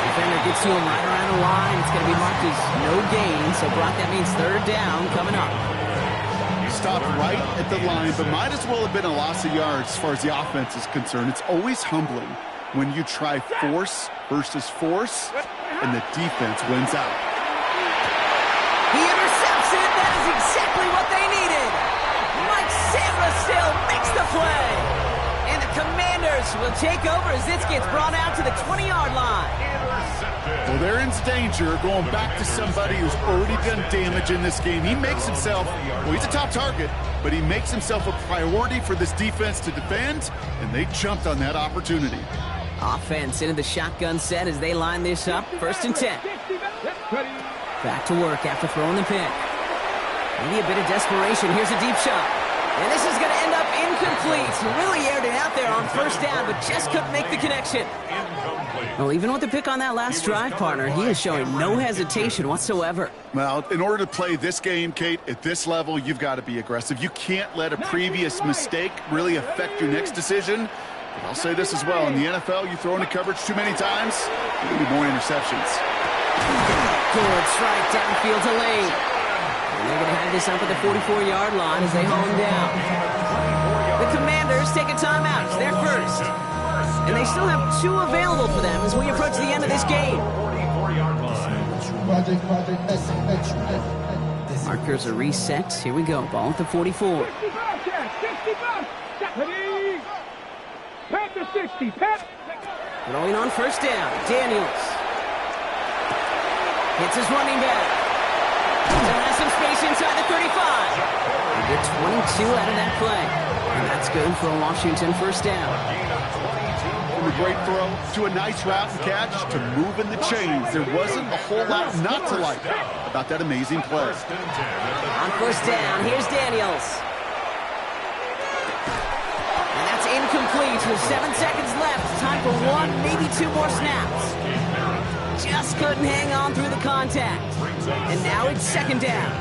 Defender gets to him right around the line. It's going to be marked as no gain. So, Brock, that means 3rd down coming up. Stopped right at the line, but might as well have been a loss of yards as far as the offense is concerned. It's always humbling when you try force versus force, and the defense wins out. He intercepts it. That is exactly what they needed. Mike Sandra still makes the play. And the Commanders will take over as this gets brought out to the 20-yard line. Well, they're in danger going back to somebody who's already done damage in this game. He makes himself, well, he's a top target, but he makes himself a priority for this defense to defend, and they jumped on that opportunity. Offense into the shotgun set as they line this up. 1st and 10. Back to work after throwing the pick. Maybe a bit of desperation. Here's a deep shot. And this is going to end up incomplete. Really aired it out there on 1st down, but just couldn't make the connection. Well, even with the pick on that last drive, partner, he is showing no hesitation whatsoever. Well, in order to play this game, Kate, at this level, you've got to be aggressive. You can't let a previous mistake really affect your next decision. But I'll say this as well. In the NFL, you throw into coverage too many times, you're going to be more interceptions. Good strike downfield to Lane. And they're going to have this up at the 44-yard line as they haul him down. The Commanders take a timeout. It's their first. And they still have 2 available for them as we approach the end of this game. Markers are reset. Here we go. Ball at the 44. Pat to 60. Pat. Throwing on 1st down. Daniels. Hits his running back. Still has some space inside the 35. They get 22 out of that play. And that's good for a Washington 1st down. From a great throw to a nice route and catch to moving the chains. There wasn't a whole lot not to like about that amazing play. On 1st down, here's Daniels. And that's incomplete with 7 seconds left. Time for 1, maybe 2 more snaps. Just couldn't hang on through the contact. And now it's 2nd down.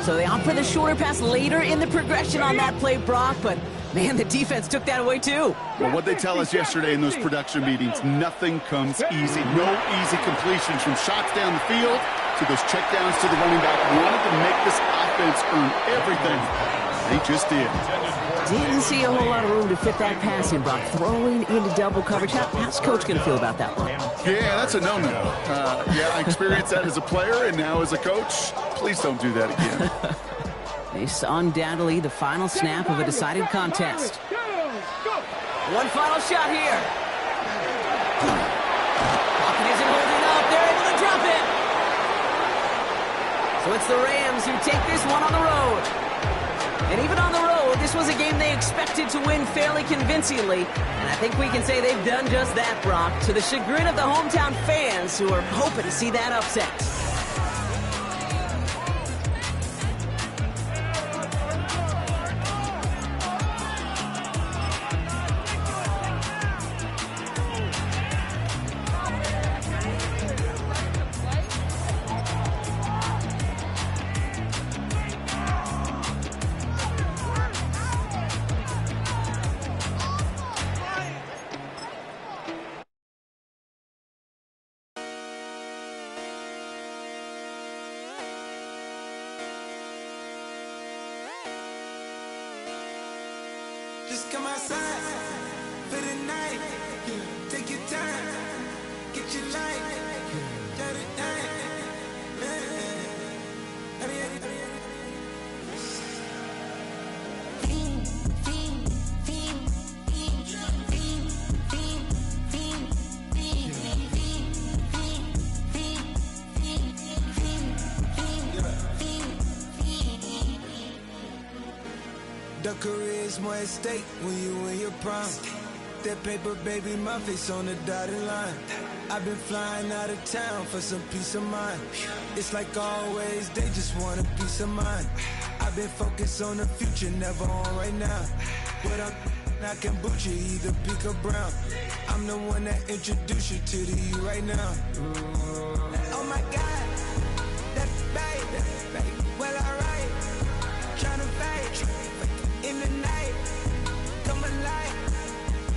So they opt for the shorter pass later in the progression on that play, Brock, but man, the defense took that away too. Well, what they tell us yesterday in those production meetings, nothing comes easy. No easy completions from shots down the field to those checkdowns to the running back. Wanted to make this offense earn everything. They just did. Didn't see a whole lot of room to fit that pass in, Brock. Throwing into double coverage. How's Coach going to feel about that one? Yeah, that's a no-no. Yeah, I experienced that as a player and now as a coach. Please don't do that again. This undoubtedly the final snap of a decided contest. One final shot here. Pocket isn't holding up. They're able to drop it. So it's the Rams who take this one on the road. And even on the road, this was a game they expected to win fairly convincingly. And I think we can say they've done just that, Brock, to the chagrin of the hometown fans who are hoping to see that upset. Just come outside for the night. Take your time, get your light. Let it down. The career's more at stake when you in your prime. That paper, baby, my face on the dotted line. I've been flying out of town for some peace of mind. It's like always, they just want a peace of mind. I've been focused on the future, never on right now. But I can boot you either pink or brown. I'm the one that introduced you to the you right now. Oh my God, that babe, well alright. Tryna fight in the night, come alive.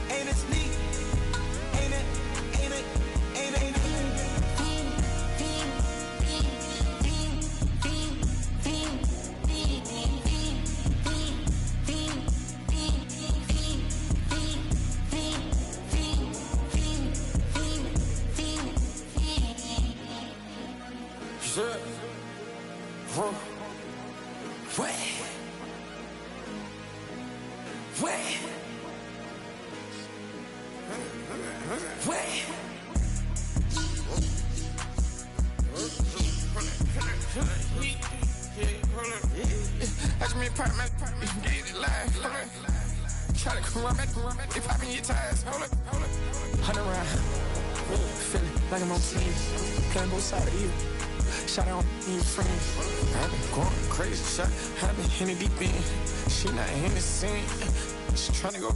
Ain't it sneak? Ain't it? Watch me pop my get it live. Try to come around, they popping your tires. Hold up. 100 round. Feeling like I'm on team. Playing both sides of you. Shout out to your friends. I've been going crazy. Shot, I've been in the deep end. She not in the scene. She tryna go.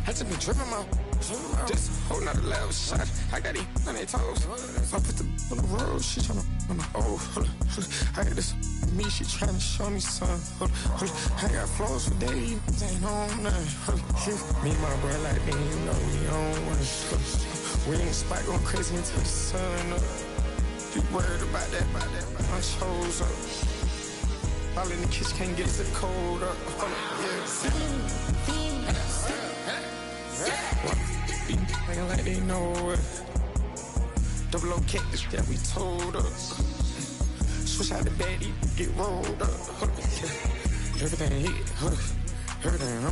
I just been tripping out. Just holding out a loud shot. I got it on their toes. I put the on the road. She tryna, hold up. I got this me. She tryna show me something. Hold up. I got flows for days. Ain't on nothing. Me and my bro like they ain't know we on one. We in the spot going crazy until the sun up. Be worried about that. My chose up. All in the kitchen can't get the cold up. Be acting like they know it. Double O cactus that we told us. Switch out the baddie, get rolled up. Everything hit, everything.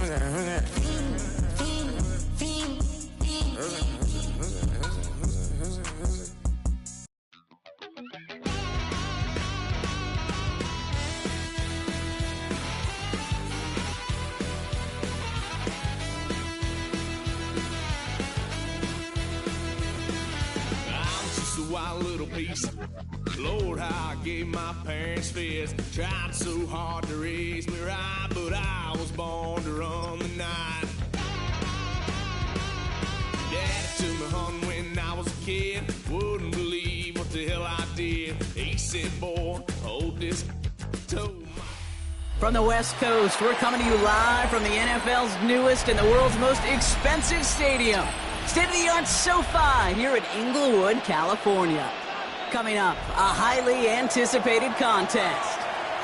Wild little piece. Lord, how I gave my parents fist. Tried so hard to raise me right, but I was born to run the night. Dad took me hunting when I was a kid. Wouldn't believe what the hell I did. He said, boy, hold this toe. From the West Coast, we're coming to you live from the NFL's newest and the world's most expensive stadium. State-of-the-art SoFi here in Inglewood, California. Coming up, a highly anticipated contest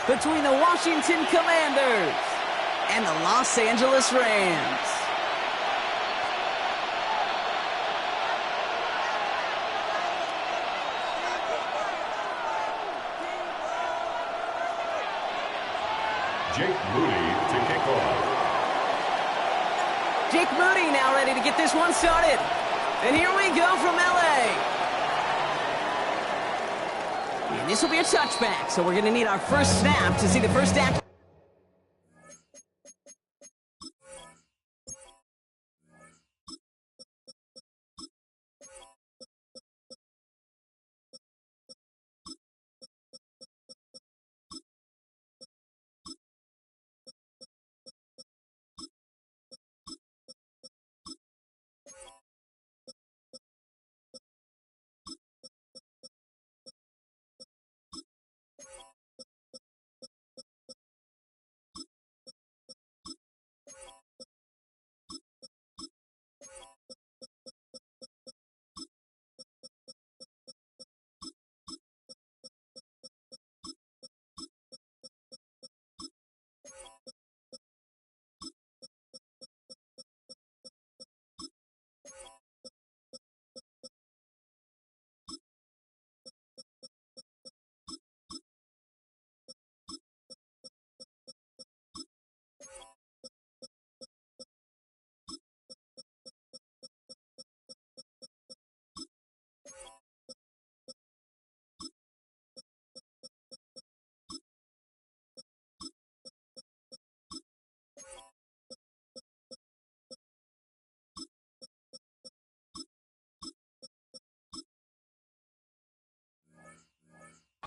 between the Washington Commanders and the Los Angeles Rams. Jake Moody to kick off. Jake Moody now ready to get this one started. And here we go from LA. And this will be a touchback, so we're going to need our first snap to see the first act.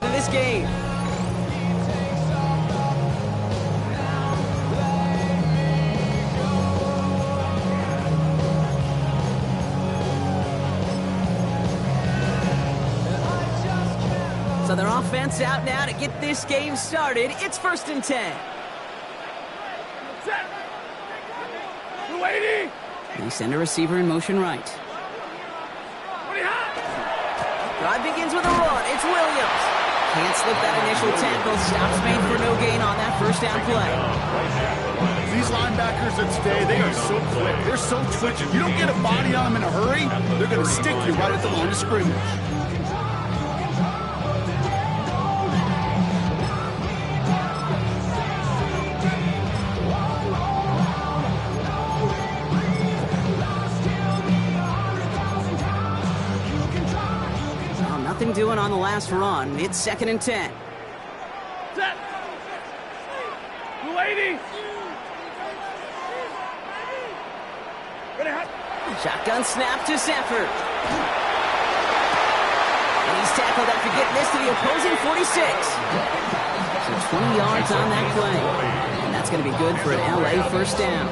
In this game. So their offense out now to get this game started. It's 1st and 10. Set. 280. They send a receiver in motion right. Drive begins with a run. It's Williams. Can't slip that initial tackle. Stops made for no gain on that first down play. These linebackers of today, they are so quick. They're so twitchy. You don't get a body on them in a hurry, they're going to stick you right at the line of scrimmage. Nothing doing on the last run. It's 2nd and 10. Set. 280. Ready, hot. Shotgun snap to Sanford. And he's tackled after getting this to the opposing 46. So 20 yards on that play. And that's going to be good for an LA first down.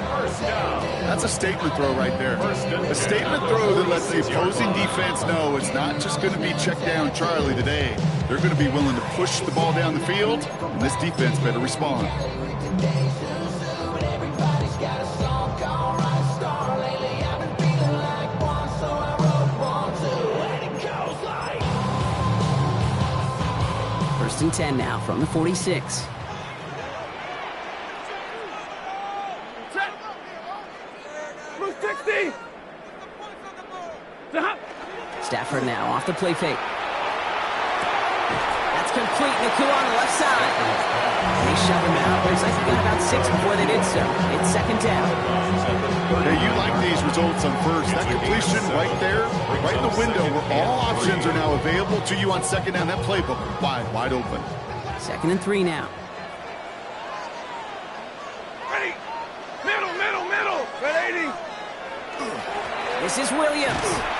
That's a statement throw right there. A statement throw that lets the opposing defense know it's not just going to be check down Charlie today. They're going to be willing to push the ball down the field, and this defense better respond. First and 10 now from the 46. Stafford now off the play fake. That's complete. Nakua on the left side. They shove him out. Looks like he got about 6 before they did so. It's 2nd down. Hey, you like these results on first. That completion right there, right in the window where all options are now available to you on 2nd down. That playbook wide open. 2nd and 3 now. Ready. Middle. 180. This is Williams.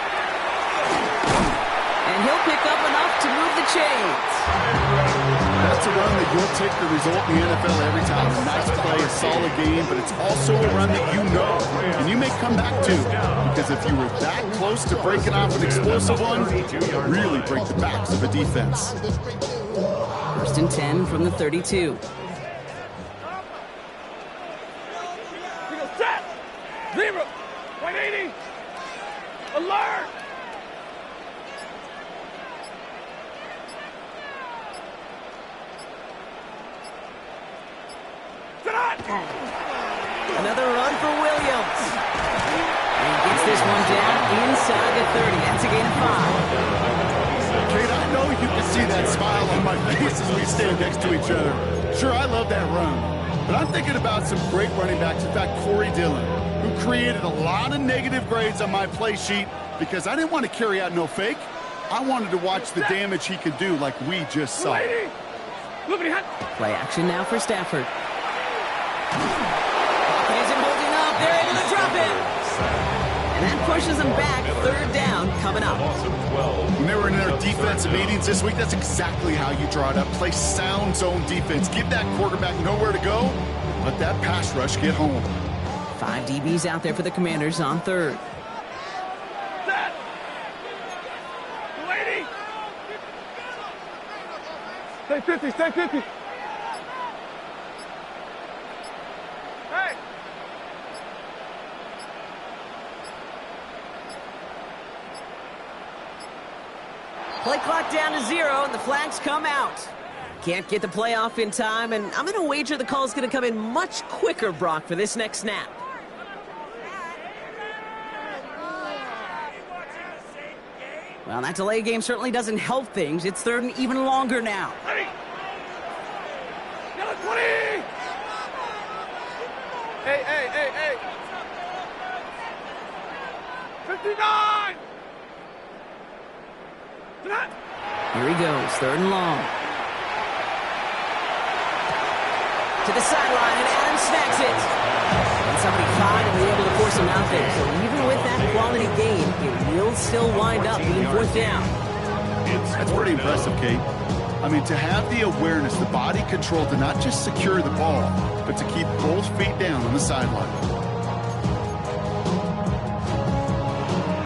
And he'll pick up enough to move the chains. That's a run that you'll take the result in the NFL every time. A nice play, a solid game, but it's also a run that you know and you may come back to. Because if you were that close to breaking off an explosive one, really break the backs of a defense. 1st and 10 from the 32. Set. 0. 180. Alert. Another run for Williams. And he gets this one down inside the 30. That's a gain of 5. Kate, I know you can see that smile on my face as we stand next to each other. Sure, I love that run. But I'm thinking about some great running backs. In fact, Corey Dillon, who created a lot of negative grades on my play sheet because I didn't want to carry out no fake. I wanted to watch the damage he could do like we just saw. Play action now for Stafford. Isn't holding up. They're able to drop it. And that pushes them back. Third down coming up. When they were in their defensive meetings this week, that's exactly how you draw it up. Play sound zone defense. Give that quarterback nowhere to go. Let that pass rush get home. 5 DBs out there for the Commanders on third. Stay 50, stay 50. Hey! Play clock down to 0, and the flags come out. Can't get the play off in time, and I'm going to wager the call is going to come in much quicker, Brock, for this next snap. Well, that delay game certainly doesn't help things. It's third and even longer now. Ready? Yellow 20! Hey! 59! Here he goes, third and long. To the sideline, and Adams snags it. And somebody caught and was able to force him out there. So even with that quality gain, it will still wind up being fourth down. That's pretty impressive, Kate. I mean, to have the awareness, the body control to not just secure the ball, but to keep both feet down on the sideline.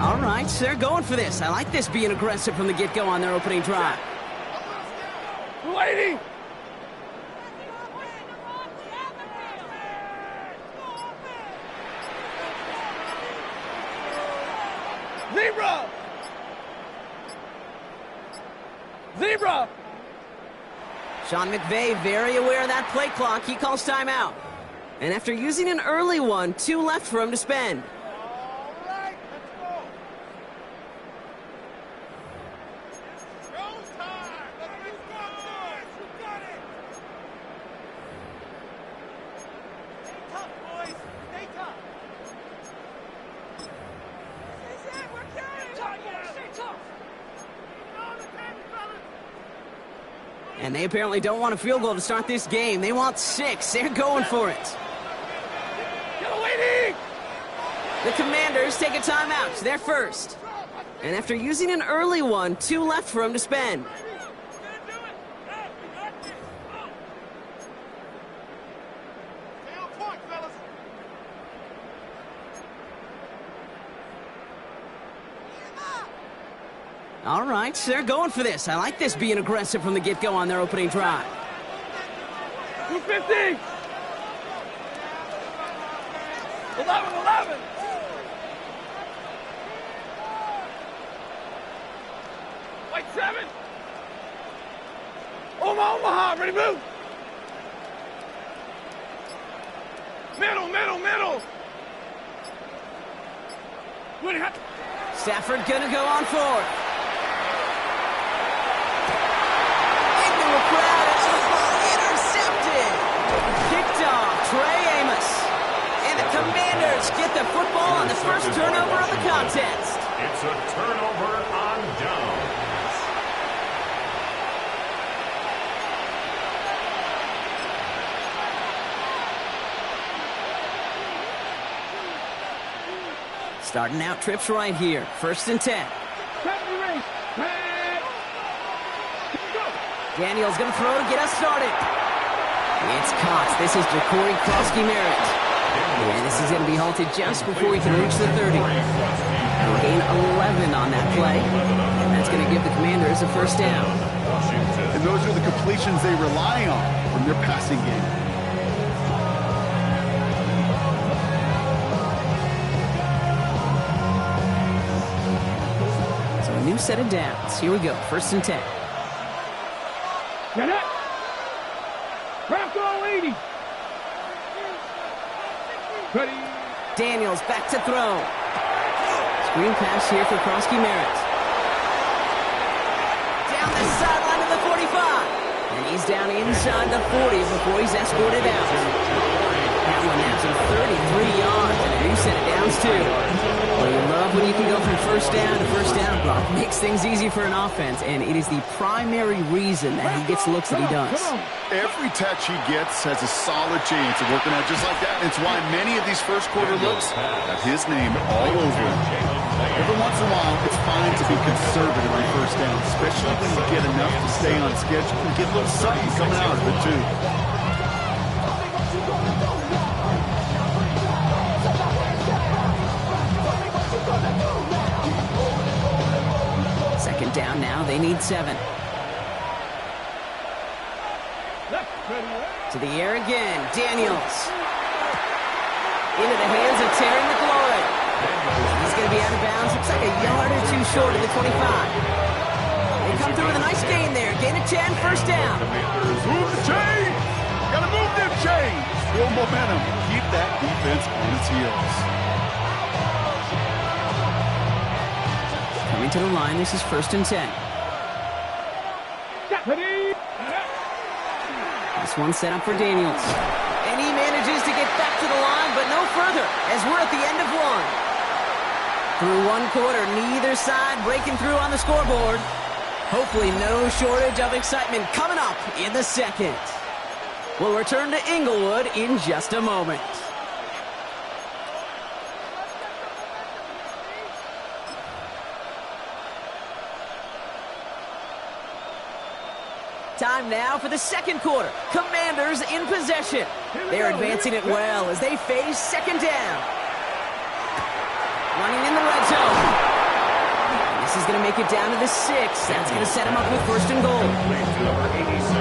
All right, so they're going for this. I like this being aggressive from the get-go on their opening drive. Lady! Zebra! Sean McVay very aware of that play clock. He calls timeout. And after using an early one, 2 left for him to spend. All right, let's go. Rose time! Let's go, boys! You got it! Stay tough, boys! Stay tough! We're carrying! Stay tough! And they apparently don't want a field goal to start this game. They want 6. They're going for it. The Commanders take a timeout. They're first. And after using an early one, 2 left for him to spend. All right, so they're going for this. I like this being aggressive from the get-go on their opening drive. 250! 11! White 7! Omaha, ready, move! Middle! Stafford gonna go on forward. Into a crowd, and the ball intercepted. Picked off Trey Amos. And the Commanders get the football on the first turnover of the contest. It's a turnover on downs. Starting out trips right here. 1st and 10. Daniel's going to throw to get us started. It's caught. This is Ja'Cory Krosky-Merritt. And this is going to be halted just before he can reach the 30. We'll gain 11 on that play. And that's going to give the Commanders a first down. And those are the completions they rely on from their passing game. So a new set of downs. Here we go. 1st and 10. Get it! Craft all 80! Ready! Daniels back to throw. Screen pass here for Krosky-Merritt. Down the sideline to the 45. And He's down inside the 40 before he's escorted out. That one nets him 33 yards and a new set of downs, too. Well, you love when you can go from first down to first down, Brock. Makes things easy for an offense, and it is the primary reason that he gets looks that he does. Every touch he gets has a solid chance of working out just like that. And it's why many of these first quarter looks have his name all over them. Every once in a while, it's fine to be conservative on first down, especially when you get enough to stay on schedule and get a little something coming out of it, too. Second down now, they need 7. To the air again, Daniels. Into the hands of Terry McLaurin. He's going to be out of bounds. Looks like a yard or two short of the 25. They come through with a nice gain there. Gain of 10, first down. Move the chains! Gotta move them chains! Build momentum. Keep that defense on its heels. Coming to the line, this is first and 10. This one set up for Daniels. And he manages to get back to the line, but no further, as we're at the end of one. Through one quarter, neither side breaking through on the scoreboard. Hopefully no shortage of excitement coming up in the second. We'll return to Inglewood in just a moment. Time now for the second quarter. Commanders in possession. They're advancing it well as they face second down. Running in the red zone. This is going to make it down to the 6. That's going to set him up with first and goal.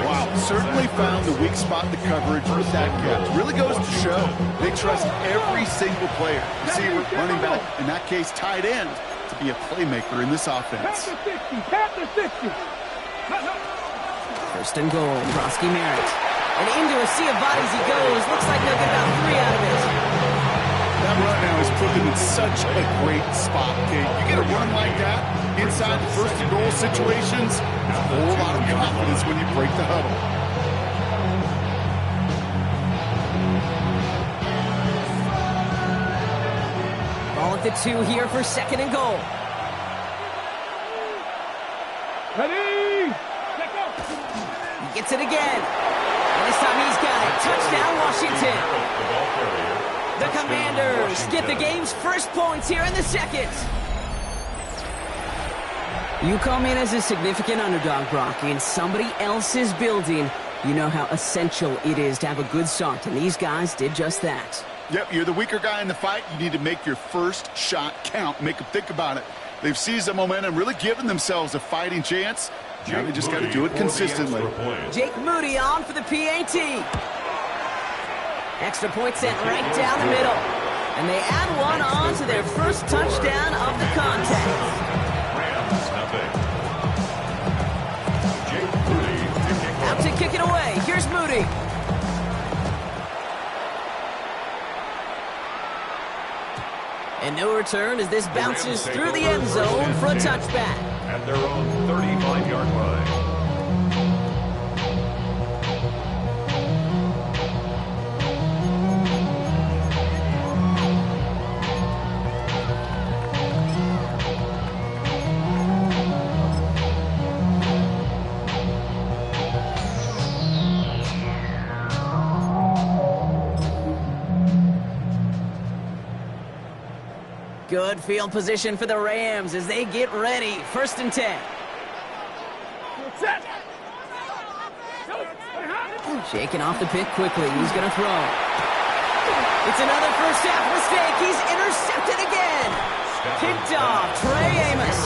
Wow, certainly found the weak spot in the coverage with that gap. Really goes to show they trust every single player, receiver, running back, in that case tight end, to be a playmaker in this offense. First and goal, Broski Merritt. And into a sea of bodies he goes. Looks like they'll get about 3 out of it. That run now has put them in such a great spot, Kate. You get a run like that inside the first and goal situations, there's a whole lot of confidence when you break the huddle. Ball at the 2 here for second and goal. Ready? He gets it again. And this time he's got it. Touchdown, Washington. The Commanders get the game's first points here in the second. You come in as a significant underdog, Brock, in somebody else's building. You know how essential it is to have a good start, and these guys did just that. Yep, you're the weaker guy in the fight. You need to make your first shot count. Make them think about it. They've seized the momentum, really given themselves a fighting chance. Now they just got to do it consistently. Jake Moody on for the PAT. Extra point sent right down the middle. And they add one on to their first touchdown of the contest. Out to kick it away. Here's Moody. And no return as this bounces through the end zone for a touchback. At their own 35-yard line. Good field position for the Rams as they get ready. First and 10. Shaking off the pick quickly. He's going to throw. It's another first half mistake. He's intercepted again. Picked off. Trey Amos.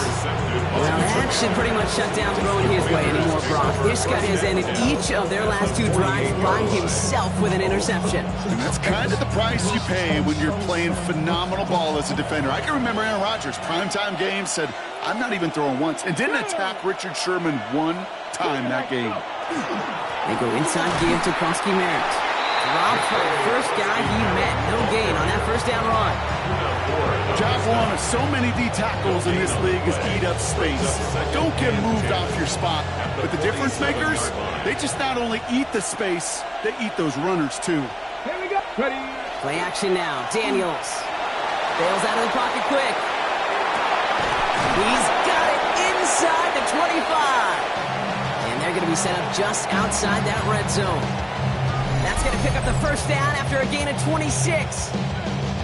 Well, that should pretty much shut down throwing his way anymore, Brock. This guy has ended each of their last 2 drives by himself with an interception. And that's kind of the price you pay when you're playing phenomenal ball as a defender. I can remember Aaron Rodgers, primetime game, said, I'm not even throwing once, and didn't attack Richard Sherman one time that game. They go inside give to Broski Merritt. Dropped for the first guy he met. No gain on that first down run. Job one of so many D tackles in this league is eat up space. Don't get moved off your spot. But the difference makers, they just not only eat the space, they eat those runners too. Here we go. Ready. Play action now. Daniels bails out of the pocket quick. He's got it inside the 25. And they're going to be set up just outside that red zone. That's going to pick up the first down after a gain of 26.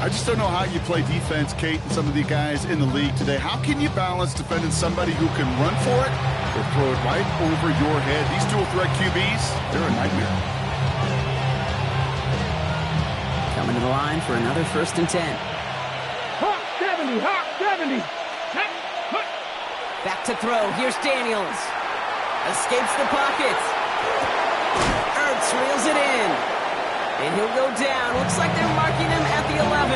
I just don't know how you play defense, Kate, and some of the guys in the league today. How can you balance defending somebody who can run for it or throw it right over your head? These dual threat QBs, they're a nightmare. Coming to the line for another 1st and 10. Hot 70, hot 70. Back to throw. Here's Daniels. Escapes the pocket. Ertz reels it in. And he'll go down. Looks like they're marking him at the 11.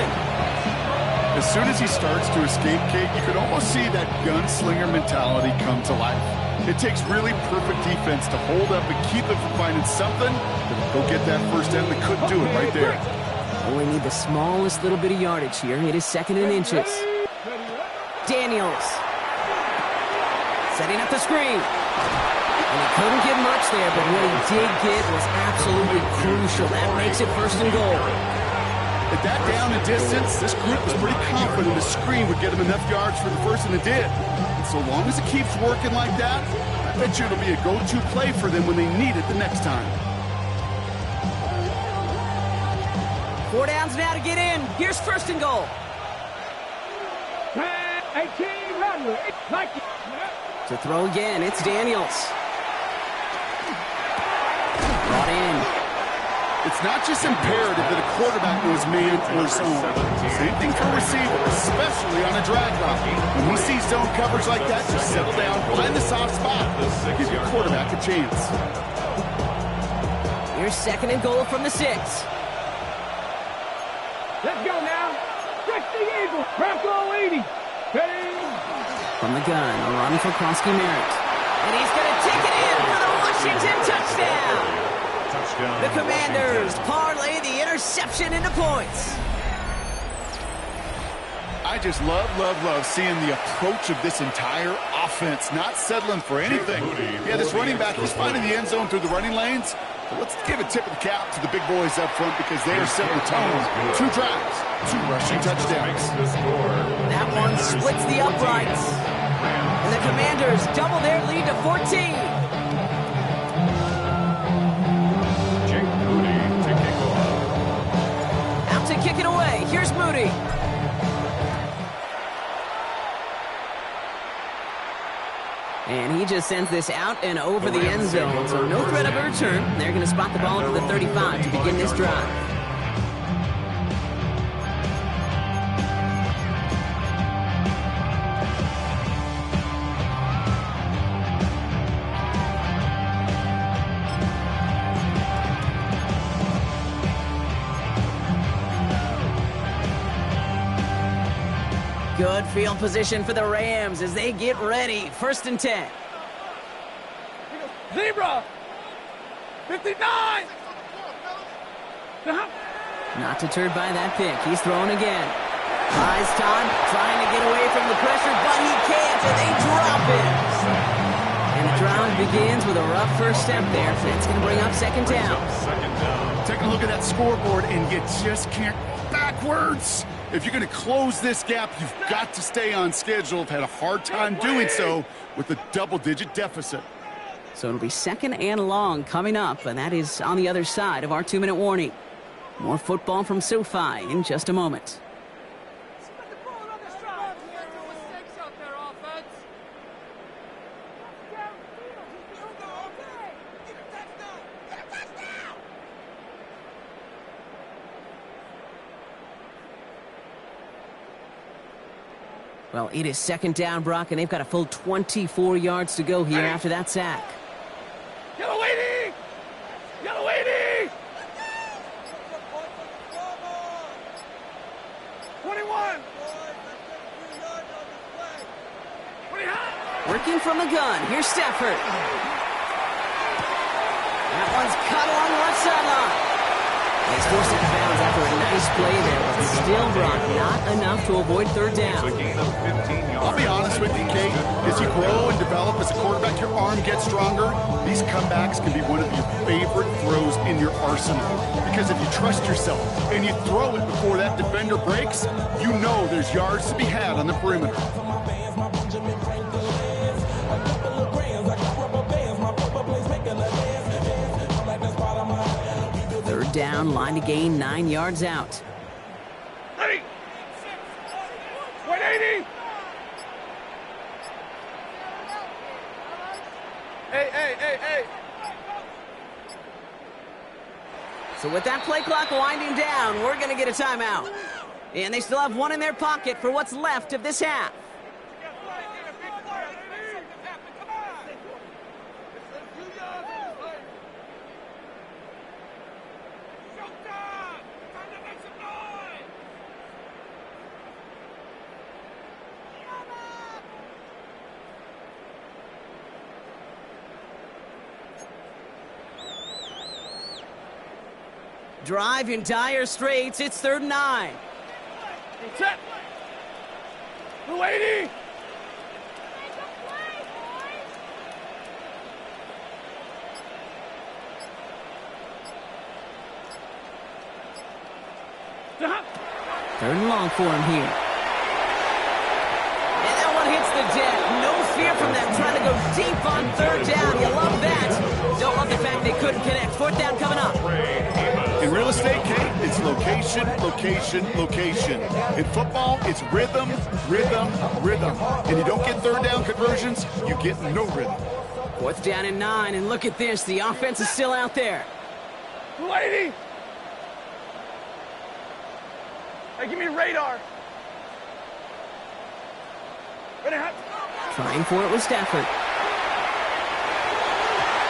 As soon as he starts to escape, Kate, you can almost see that gunslinger mentality come to life. It takes really perfect defense to hold up and keep it from finding something that'll go get that first down. They couldn't do it right there. Only need the smallest little bit of yardage here. It is 2nd and inches. Daniels. Setting up the screen. And he couldn't get much there, but what he did get was absolutely crucial. That makes it 1st and goal. At that down and distance, this group was pretty confident the screen would get him enough yards for the first, and it did. And so long as it keeps working like that, I bet you it'll be a go-to play for them when they need it the next time. 4 downs now to get in. Here's 1st and goal. 18, run. To throw again, it's Daniels. Brought in. It's not just imperative that a quarterback knows man or zone. Same thing for a receiver, especially on a drag route. When we see zone coverage like that, just settle down, find the soft spot, give your quarterback a chance. Here's 2nd and goal from the 6. Let's go now. Stretch the eagle. Bronco 80. Ready. From the gun, a run for Krosky Merritt. And he's going to take it in for the Washington touchdown. The Commanders parlay the interception into points. I just love seeing the approach of this entire offense, not settling for anything. Yeah, this running back, he's finding the end zone through the running lanes. But let's give a tip of the cap to the big boys up front because they are setting the tone. 2 drives, 2 rushing touchdowns. That one splits the uprights. And the Commanders double their lead to 14. Out to kick it away. Here's Moody. And he just sends this out and over the end zone. So no threat of a return. They're going to spot the ball to the 35 to begin this drive. Good field position for the Rams as they get ready. 1st and 10. Zebra. 59. Not deterred by that pick. He's throwing again. Tries Todd, trying to get away from the pressure, but he can't, and they drop him. And the drive begins with a rough first step there. That's going to bring up 2nd down. Take a look at that scoreboard, and you just can't go backwards. If you're going to close this gap, you've got to stay on schedule. I've had a hard time doing so with a double-digit deficit. So it'll be 2nd and long coming up, and that is on the other side of our 2-minute warning. More football from SoFi in just a moment. Well, it is 2nd down, Brock, and they've got a full 24 yards to go here after that sack. Yellow 80! Yellow 80! 21! Working from the gun. Here's Stafford. That one's cut along the left sideline. He's forced out of bounds after a nice play there, but still, Brock, not enough to avoid third down. It's a gain of 15 yards. I'll be honest with you, Kate. As you grow and develop as a quarterback, your arm gets stronger. These comebacks can be one of your favorite throws in your arsenal. Because if you trust yourself and you throw it before that defender breaks, you know there's yards to be had on the perimeter. Third down, line to gain 9 yards out. 180. Hey. So with that play clock winding down, we're going to get a timeout. And they still have one in their pocket for what's left of this half. Drive in dire straits. It's 3rd and 9. Set. 280. Third and long for him here. And that one hits the deck. No fear from them trying to go deep on 3rd down. You love that. Don't love the fact they couldn't connect. 4th down coming up. In real estate, Kate, it's location, location, location. In football, it's rhythm, rhythm, rhythm. And you don't get 3rd down conversions, you get no rhythm. 4th down and 9, and look at this. The offense is still out there. 280. Hey, give me radar. Trying for it with Stafford.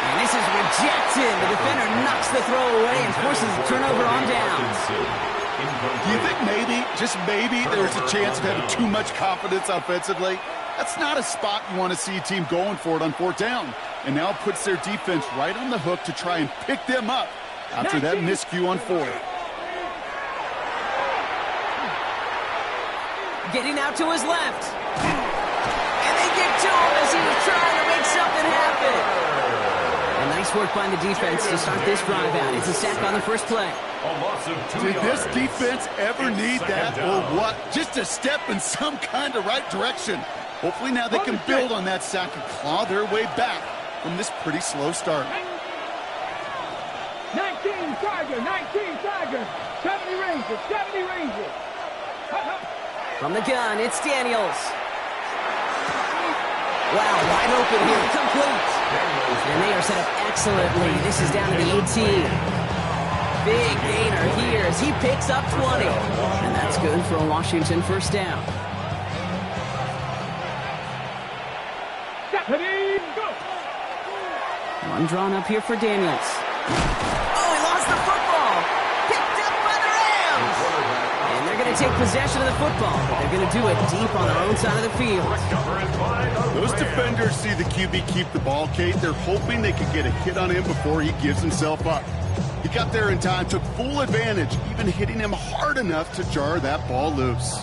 And this is rejected. The defender knocks the throw away and forces a turnover on downs. Do you think maybe, just maybe, there's a chance of having too much confidence offensively? That's not a spot you want to see a team going for it on 4th down. And now it puts their defense right on the hook to try and pick them up after that miscue on 4th. Getting out to his left. And they get to him as he was trying to make something happen. And nice work by the defense to start this drive out. It's a sack on the first play. A loss of 2 Did yards. this defense ever need that or what? Just a step in some kind of right direction. Hopefully now they can build on that sack and claw their way back from this pretty slow start. 19 Tiger, 19 Tiger. 70 Rangers, 70 Rangers. From the gun, it's Daniels. Wow, wide open here, complete. And they are set up excellently. This is down to the 18. Big gainer here as he picks up 20. And that's good for a Washington 1st down. One drawn up here for Daniels. Oh, he lost the football. Picked up by the Rams. And they're going to take possession of the football. But they're going to do it deep on their own side of the field. Those defenders see the QB keep the ball, Kate. They're hoping they can get a hit on him before he gives himself up. He got there in time, took full advantage, even hitting him hard enough to jar that ball loose.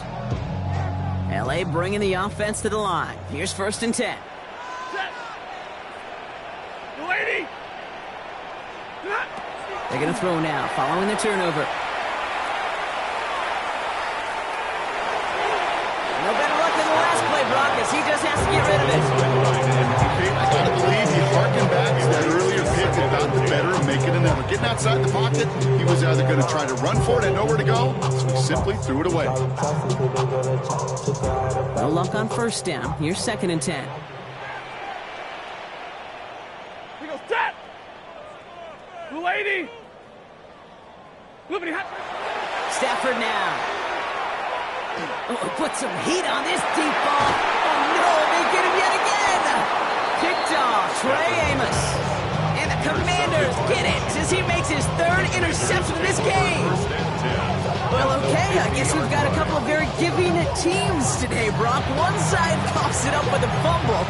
L.A. bringing the offense to the line. Here's 1st and 10. They're going to throw now, following the turnover. No better luck than the last play, Brock, as he just has to get rid of it. I gotta believe he harkened back to that earlier pick and got the better of making another. Getting outside the pocket, he was either going to try to run for it and nowhere to go, so he simply threw it away. No luck on 1st down. Here's 2nd and 10. He goes, set! 280! Stafford now. Oh, put some heat on this deep ball. Oh, no, they get him yet again. Picked off Trey Amos. And the Commanders get it as he makes his 3rd interception of this game. Well, okay, I guess we've got a couple of very giving teams today, Brock. One side coughs it up with a fumble.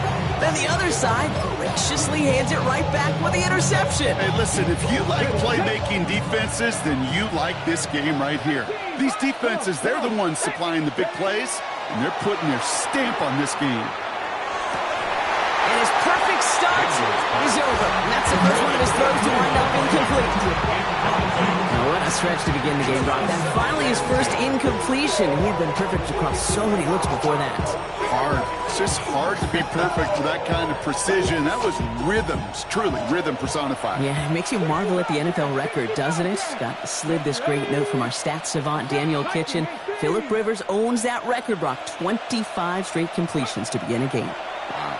Then the other side graciously hands it right back with the interception. Hey, listen, if you like playmaking defenses, then you like this game right here. These defenses, they're the ones supplying the big plays, and they're putting their stamp on this game. And his perfect start is over. And that's the first one of his throws to wind up incomplete. Now, what a stretch to begin the game, Brock. That finally his first incompletion. He had been perfect across so many looks before that. Hard. It's just hard to be perfect with that kind of precision. That was rhythm. It's truly rhythm personified. Yeah, it makes you marvel at the NFL record, doesn't it? Got slid this great note from our stats savant, Daniel Kitchen. Phillip Rivers owns that record, Brock. 25 straight completions to begin a game. Wow.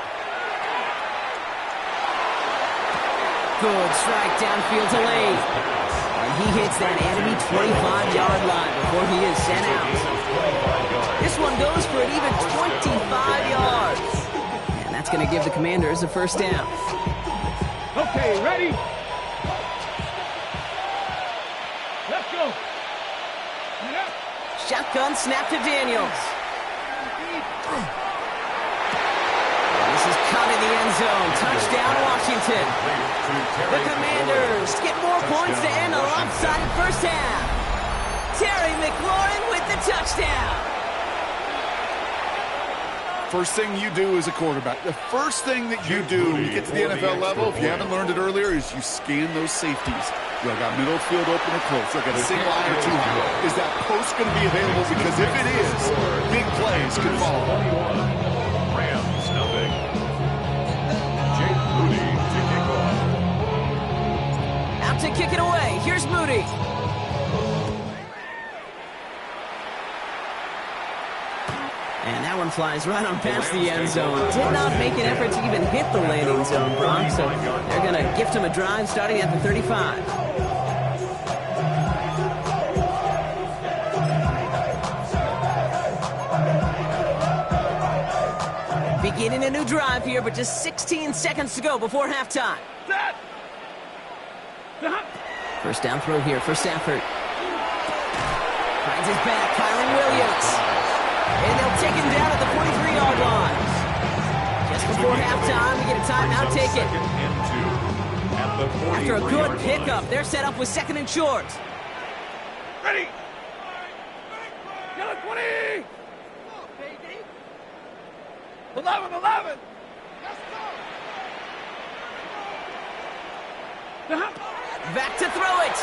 Good strike downfield to Lane. And he hits that enemy 25-yard line before he is sent out. This one goes for an even 25 yards. And that's going to give the Commanders a first down. Okay, ready? Let's go. Shotgun snap to Daniels. This is caught in the end zone. Touchdown, Washington. The Commanders get more points to end a lopsided first half. Terry McLaurin with the touchdown. First thing you do as a quarterback, the first thing that you do when you get to the NFL level, if you haven't learned it earlier, is you scan those safeties. You got middle field open or close. You got a single eye or two high. Is that post going to be available? Because if it is, big plays can follow. Rams nothing. Jake Moody to kick off. Out to kick it away. Here's Moody. And that one flies right on past the end zone. Did not make an effort to even hit the landing zone, Brock. So they're going to gift him a drive starting at the 35. Beginning a new drive here, but just 16 seconds to go before halftime. First down throw here for Stafford. Finds his back, Kylan Williams. And they'll take him down at the 43-yard line. Just before halftime, we get a timeout, take it. After a good pickup, they're set up with second and short. Ready? Yellow 20! 11! Back to throw it.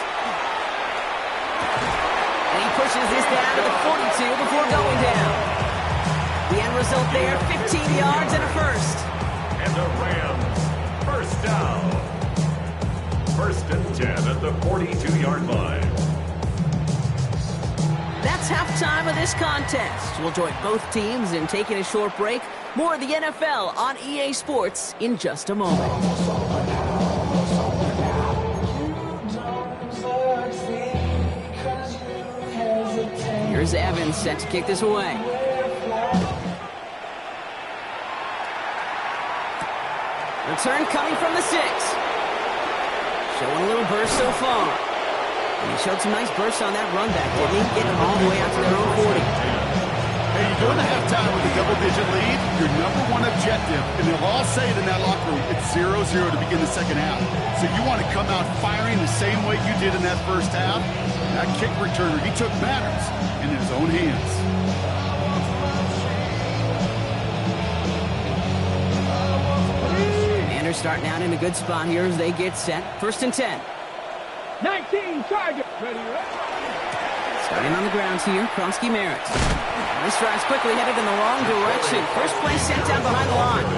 And he pushes this down to the 42 before going down. The end result there, 15 yards and a first. And the Rams, first down. First and 10 at the 42-yard line. That's halftime of this contest. We'll join both teams in taking a short break. More of the NFL on EA Sports in just a moment. Here's Evans set to kick this away. Return coming from the 6. Showing a little burst so far. And he showed some nice bursts on that run back, didn't he? Getting all the way out to their own 40. Hey, you go into halftime with a double-digit lead, your number one objective, and they'll all say it in that locker room, it's 0-0 to begin the second half. So you want to come out firing the same way you did in that first half. That kick returner, he took matters in his own hands. Commanders starting out in a good spot here as they get set. First and 10. 19 target. Ready? Starting on the ground here, Kronsky Merritt. This drive's quickly headed in the wrong direction. First play sent down behind the line.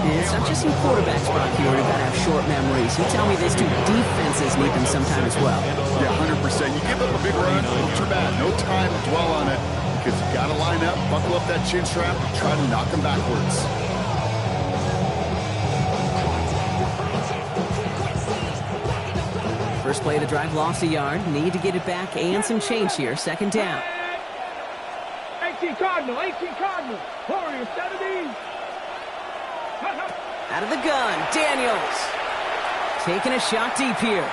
And it's not just some quarterbacks, Brock, here who've got to have short memories. You tell me this too, defenses need them sometime as well. Yeah, 100%. You give up a big run, too bad. No time to dwell on it because you got to line up, buckle up that chin strap, and try to knock them backwards. First play of the drive lost a yard. Need to get it back and some change here. Second down. 18 Cardinal. Warrior 70. Out of the gun, Daniels. Taking a shot deep here.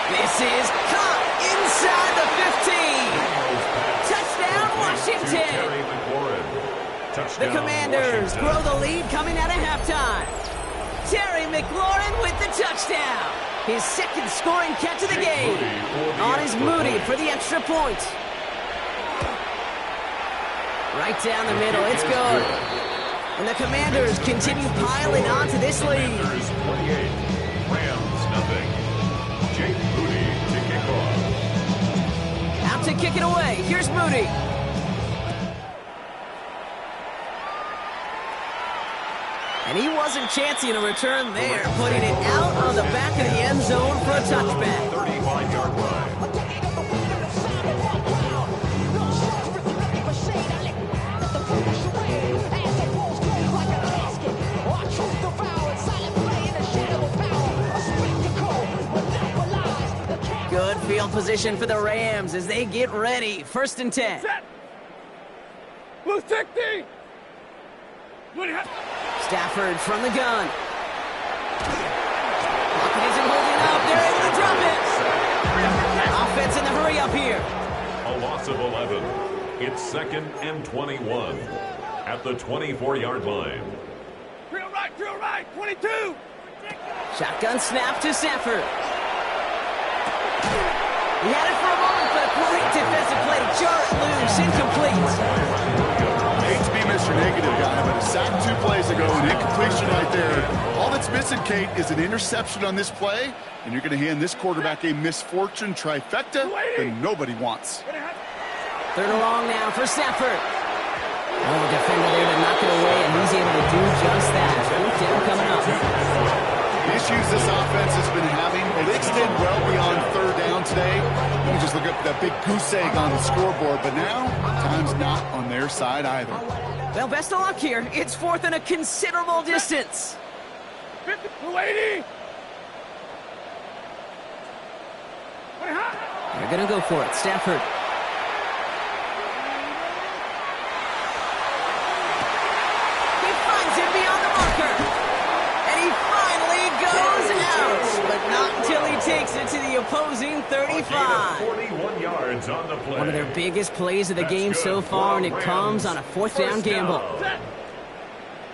This is caught inside the 15. Touchdown, Washington. Touchdown, The Commanders Washington. grow the lead coming out of halftime. Terry McLaurin with the touchdown. His second scoring catch of the game. On his Moody for the extra point. Right down the middle, it's good. And the Commanders continue piling on to this lead. Commanders 28, Rams nothing. Jake Moody to kick off. Out to kick it away. Here's Moody. And he wasn't chancing a return there, putting it out on the back of the end zone for a touchback. 35-yard line. Good field position for the Rams as they get ready. 1st and 10. Set. Blue 60. Stafford from the gun. Pocket isn't holding up. They're able to drop it. Offense in the hurry up here. A loss of 11. It's 2nd and 21 at the 24-yard line. Drill right, 22. Shotgun snap to Stafford. He had it for a moment, but a great defensive play. Jar it loose, incomplete. Hate to be Mr. Negative guy, but a sack 2 plays ago, an incompletion right there. All that's missing, Kate, is an interception on this play, and you're going to hand this quarterback a misfortune trifecta that nobody wants. 3rd and long now for Stafford. Oh, the defender there to knock it away, and he's able to do just that. 4th down coming up. The issues this offense has been having, well, they extend well beyond 3rd down today. You can just look up that big goose egg on the scoreboard, but now time's not on their side either. Well, best of luck here. It's 4th and a considerable distance. 280. They're going to go for it. Stafford. He finds him beyond the marker. And he finally goes out. But not until he takes it to the opposing 35. 41 yards on the play. One of their biggest plays of the game so far, and it comes on a 4th down gamble.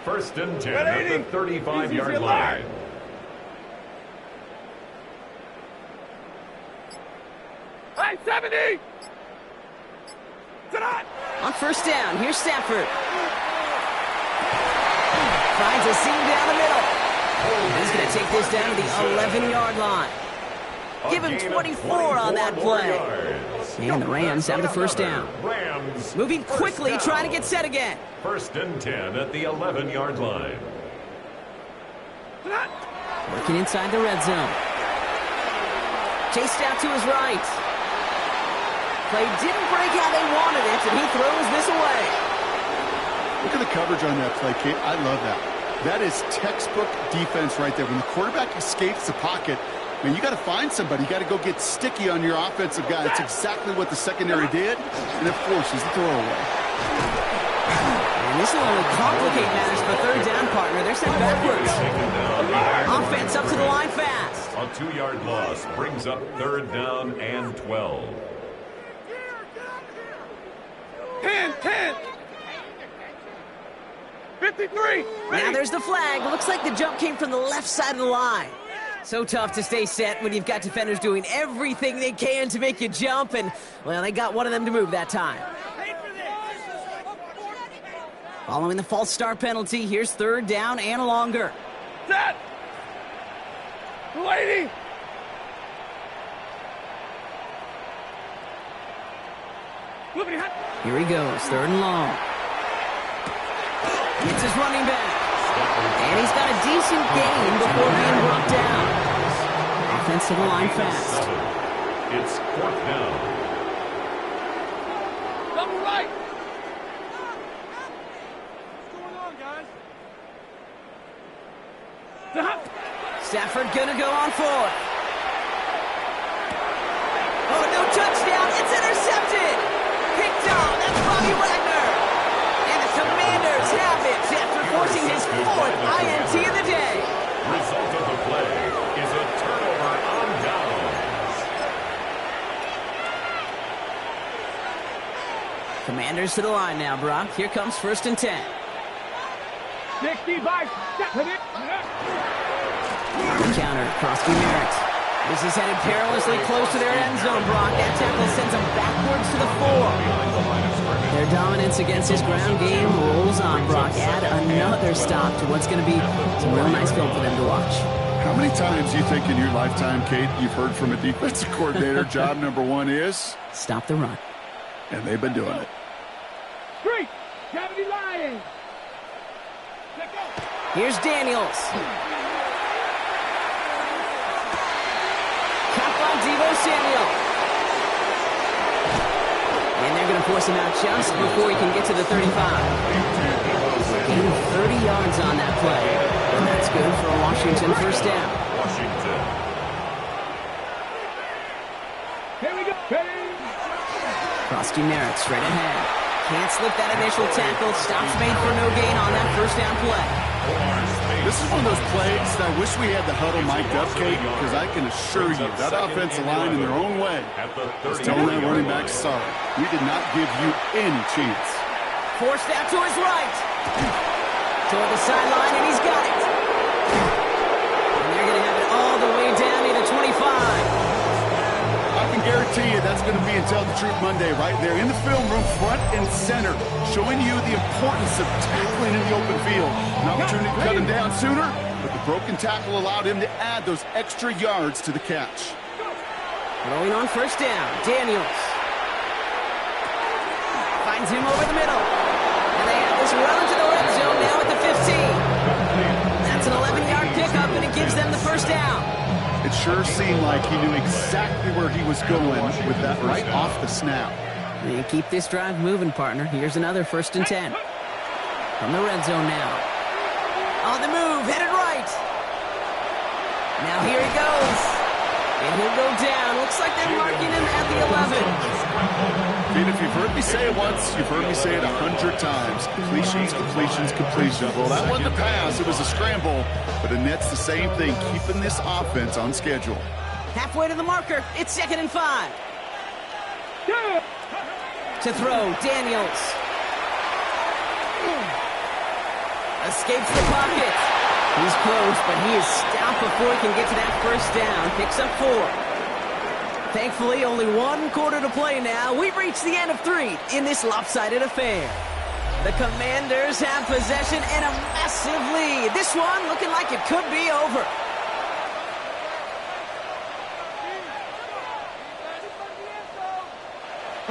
1st and 10 at the 35-yard line. Hey, 70. On 1st down, here's Stafford. Finds a seam down the middle. He's going to take this down to the 11-yard line. Give him 24 on that play. And the Rams have the 1st down. Rams moving quickly, trying to get set again. 1st and 10 at the 11-yard line. Working inside the red zone. Chased out to his right. Play didn't break how they wanted it, and he throws this away. Look at the coverage on that play, Kate. I love that. That is textbook defense right there. When the quarterback escapes the pocket, man, you got to find somebody. You got to go get sticky on your offensive guy. That's exactly what the secondary did, and it forces the throwaway. And this will only complicate matters for 3rd down, partner. They're sent backwards. Offense up to the line fast. A 2-yard loss brings up 3rd down and 12. 10. 53. Now there's the flag. Looks like the jump came from the left side of the line. So tough to stay set when you've got defenders doing everything they can to make you jump, and, well, they got one of them to move that time. Following the false start penalty, here's 3rd down and longer. Set. 280. Here he goes, 3rd and long. It's his running back. And he's got a decent gain before being brought down. Offense to the line fast. It's 4th down. Double right. What's going on, guys? Stafford gonna go on 4th. Oh, no touchdown. It's intercepted. Picked off. That's Bobby Wagner. And the Commanders have it after forcing his 4th INT of the day. Result of the play is a turnover on downs. Commanders to the line now, Brock. Here comes 1st and 10. 65, stepping it. Counter, Krosky Merritt. This is headed perilously close to their end zone, Brock. That tackle sends them backwards to the 4. Their dominance against this ground game rolls on, Brock. Add another stop to what's going to be some real nice film for them to watch. How many times do you think in your lifetime, Kate, you've heard from a defensive coordinator, job number 1 is? Stop the run. And they've been doing it. Street, 70 Lions. Here's Daniels. Cap on Deebo Samuel. And they're going to force him out just before he can get to the 35. Gain of 30 yards on that play. And that's good for a Washington first down. Washington. Here we go. Krosky Merritt straight ahead. Can't slip that initial tackle. Stops made for no gain on that first down play. This is one of those plays that I wish we had the huddle mic'd up, Kate, because I can assure you that offensive line in their own way is telling that running back, sorry, we did not give you any chance. Forced out to his right. Toward the sideline, and he's got it. And they're going to have it all the way down to the 25. I can guarantee you that's going to be in Tell the Truth Monday right there in the film room, front and center, showing you the importance of tackling in the open field. An opportunity to cut him down sooner, but the broken tackle allowed him to add those extra yards to the catch. Rolling on first down, Daniels. Finds him over the middle. And they have this well into the red zone now at the 15. That's an 11-yard pickup, and it gives them the first down. It sure seemed like he knew exactly where he was going with that right off the snap. They keep this drive moving, partner. Here's another 1st and 10. From the red zone now. On the move, headed right. Now here he goes. And he'll go down. Looks like they're marking him at the 11. And if you've heard me say it once, you've heard me say it 100 times. Completions, completions, completions. Well, that wasn't a pass. It was a scramble. But it nets the same thing, keeping this offense on schedule. Halfway to the marker. It's 2nd and 5. To throw, Daniels. Escapes the pocket. He's close, but he is stopped before he can get to that first down. Picks up 4. Thankfully, only 1 quarter to play now. We've reached the end of 3 in this lopsided affair. The Commanders have possession and a massive lead. This one looking like it could be over.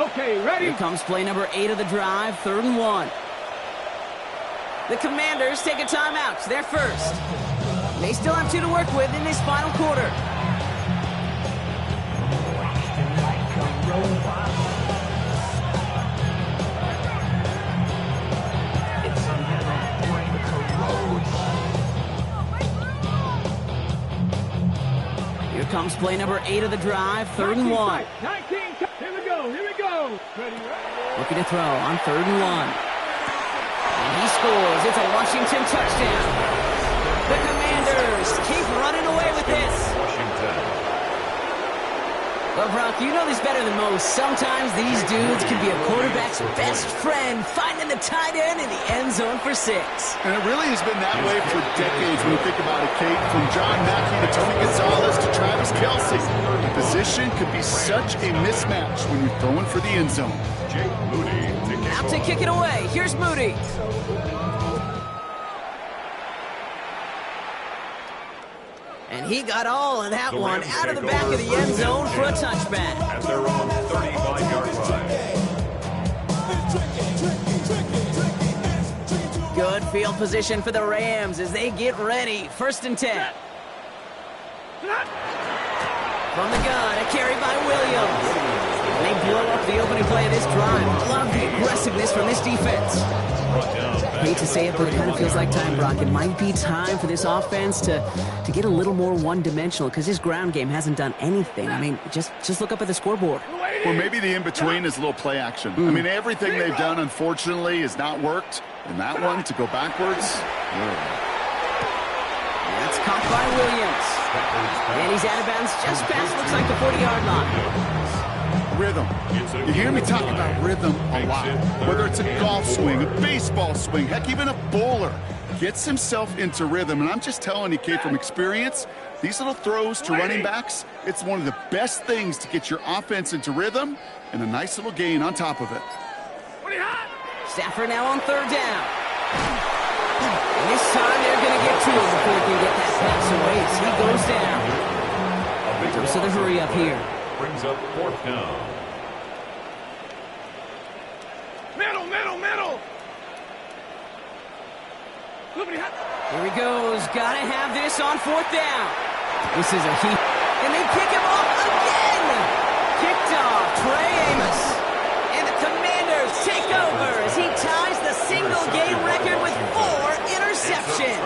Okay, ready? Here comes play number 8 of the drive, 3rd and 1. The Commanders take a timeout. They're first. They still have 2 to work with in this final quarter. Here comes play number 8 of the drive, 3rd and 1. 19, here we go, here we go. Ready, Looking to throw on 3rd and 1. And he scores. It's a Washington touchdown. The Commanders keep running away with this. Washington. Well, Brock, you know this better than most. Sometimes these dudes can be a quarterback's best friend, finding the tight end in the end zone for 6. And it really has been that way for decades when you think about it, Kate. From John Mackey to Tony Gonzalez to Travis Kelce. The position could be such a mismatch when you're throwing for the end zone. Jake Moody to kick Out to off. kick it away. Here's Moody. And he got all of that one Rams out of the take back over of the end first zone and for a 10 touchback. At their own 35-yard line. Good field position for the Rams as they get ready. 1st and 10. From the gun, a carry by Williams. And they blow up the opening play of this drive. Love the aggressiveness from this defense. Hate to say it, but it kind of feels like time, Brock. It might be time for this offense to get a little more one-dimensional because this ground game hasn't done anything. I mean, just look up at the scoreboard. Or maybe the in-between is a little play action. I mean, everything they've done, unfortunately, has not worked. And that one, to go backwards, That's caught by Williams. And he's out of bounds just past, looks like the 40-yard line. rhythm. You hear me talk about rhythm a lot. Whether it's a golf swing, a baseball swing, heck, even a bowler. gets himself into rhythm. And I'm just telling you, kid, from experience, these little throws to running backs, it's one of the best things to get your offense into rhythm and a nice little gain on top of it. Stafford now on third down. And this time they're going to get to him before he can get that pass away as he goes down. Goes to the hurry up here. Brings up fourth down. Middle. Here he goes. Got to have this on fourth down. This is a heat. And they pick him off again. Kicked off. Trey Amos. And the Commanders take over as he ties the single-game record with 4 interceptions.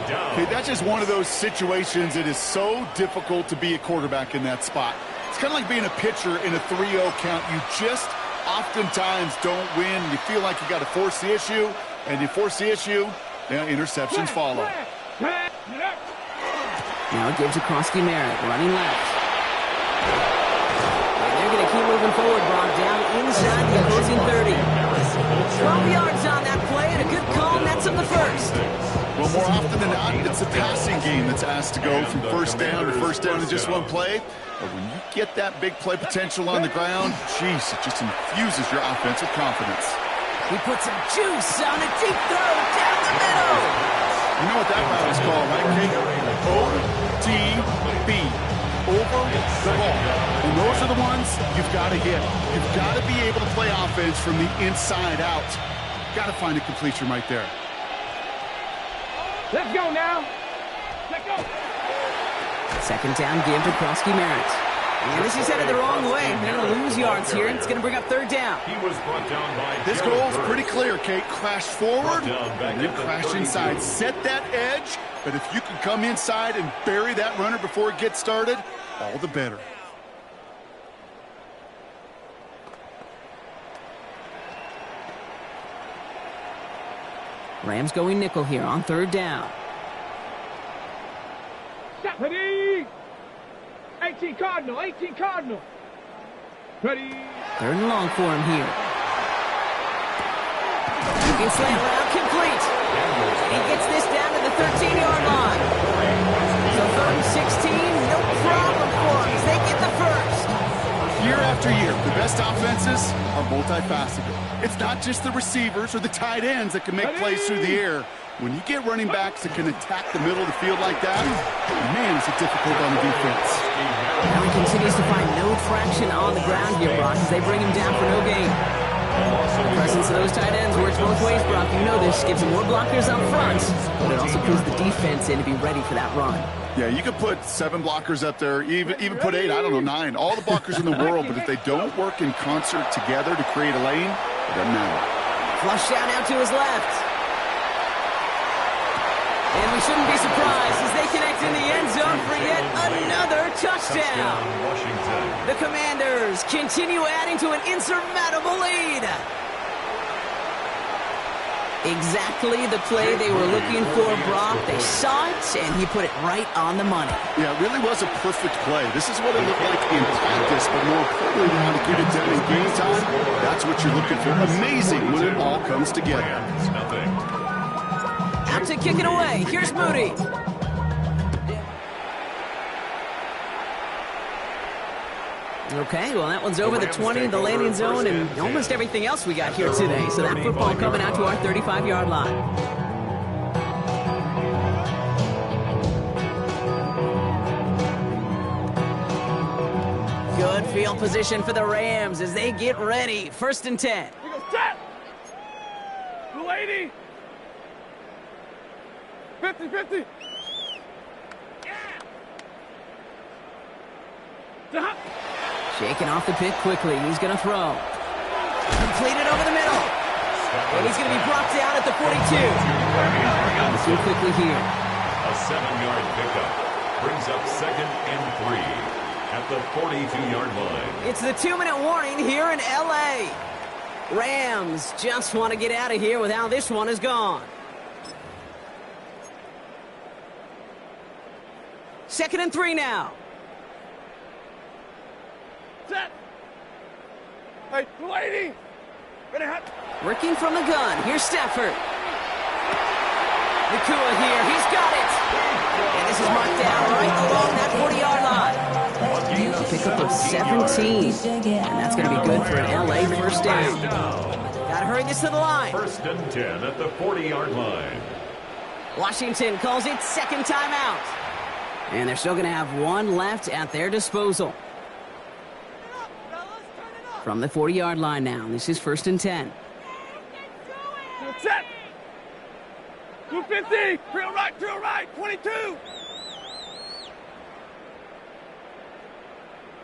Okay, that's just one of those situations. It is so difficult to be a quarterback in that spot. It's kind of like being a pitcher in a 3-0 count. You just oftentimes don't win. You feel like you got to force the issue, and you force the issue, interceptions follow. Now it gives to Krosky Merritt, running left. And they're going to keep moving forward, Brock, down inside the opposing 30. 12 yards on that play, and a good call nets him the first. Well, more often than not, it's the passing game that's asked to go from first down in just one play. But when you get that big play potential on the ground, geez, it just infuses your offense with confidence. He puts some juice on a deep throw down the middle. You know what that route is called, right, Kate? OTB. Over the ball. And those are the ones you've got to hit. You've got to be able to play offense from the inside out. Got to find a completion right there. Let's go now. Let's go. Second down, give to Krosky Merritt. And this is headed the wrong way. They're going to lose yards here. It's going to bring up third down. He was brought down by this goal is pretty clear, Kate. Crash forward and then crash inside. Set that edge, but if you can come inside and bury that runner before it gets started, all the better. Rams going nickel here on third down. Ready? 18 Cardinal. Ready? Third and long for him here. Looking slant route complete. He gets this down to the 13-yard line. So third and 16, no problem for him as they get the first. Year after year, the best offenses are multifaceted. It's not just the receivers or the tight ends that can make plays through the air. When you get running backs that can attack the middle of the field like that, man, is it difficult on the defense. Now he continues to find no traction on the ground here, Brock, as they bring him down for no gain. The presence of those tight ends works both ways, Brock. You know this. Gives him more blockers up front, but it also puts the defense in to be ready for that run. Yeah, you could put 7 blockers up there, even put 8, I don't know, 9. All the blockers in the world, but if they don't work in concert together to create a lane, it doesn't matter. Flush down out to his left. And we shouldn't be surprised as they connect in the end zone for yet another touchdown. The Commanders continue adding to an insurmountable lead. Exactly the play they were looking for, Brock. They saw it, and he put it right on the money. Yeah, it really was a perfect play. This is what it looked like in practice, but more importantly, how to get it done in game time. That's what you're looking for. Amazing when it all comes together. Out to kick it away. Here's Moody. Okay, well, that one's over the 20, the landing zone, and almost everything else we got here today. So that football coming out to our 35-yard line. Good field position for the Rams as they get ready. 1st and 10. He goes, set! 280! 50-50! Yeah! Shaking off the pick quickly. He's going to throw. Completed over the middle. And he's going to be brought down at the 42. Too quickly here. A 7-yard pickup brings up 2nd and 3 at the 42-yard line. It's the 2-minute warning here in L.A. Rams just want to get out of here with how this one is gone. 2nd and 3 now. Set! Hey, 280! Ready, hot! Working from the gun. Here's Stafford. Nakua here. He's got it. And this is marked down right along that 40-yard line. A pickup of 17. And that's going to be good for an LA first down. Got to hurry this to the line. 1st and 10 at the 40-yard line. Washington calls it second timeout. And they're still going to have one left at their disposal. From the 40-yard line now. This is 1st and 10. Set. 250. Drill right, 22.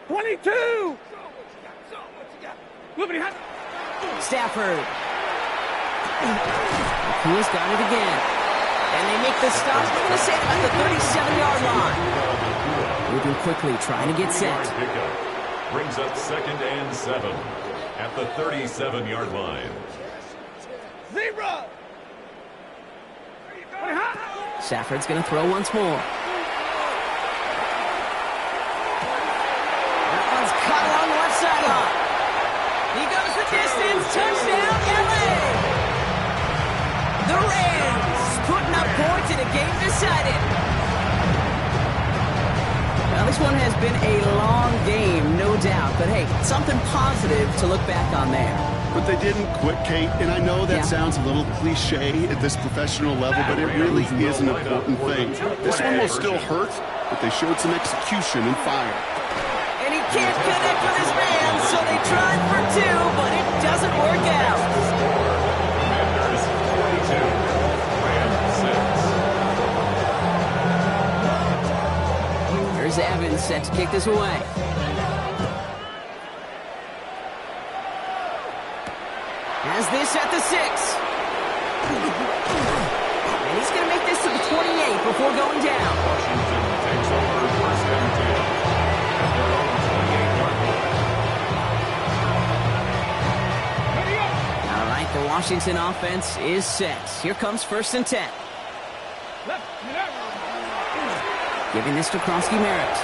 22. Stafford. Who's got it again? And they make the stop. I'm going to say about the 37-yard line. Moving quickly, trying to get set. Brings up 2nd and 7 at the 37-yard line. Zebra. Stafford's going to throw once more. That one's caught along the left sideline. He goes the distance. Touchdown, LA. The Rams putting up points in a game decided. Now, this one has been a long game, no doubt. But, hey, something positive to look back on there. But they didn't quit, Kate, and I know that sounds a little cliche at this professional level, but it really is an important thing. This one will still hurt, but they showed some execution and fire. And he can't connect with his man, so they tried for two, but it doesn't work out. Commanders 42, Rams 6. Here's Evans set to kick this away. Has this at the 6. And he's going to make this to the 28 before going down. Washington takes over 1st and 10 at their own 28-yard line. All right, the Washington offense is set. Here comes 1st and 10. Giving this to Kronsky Merritt.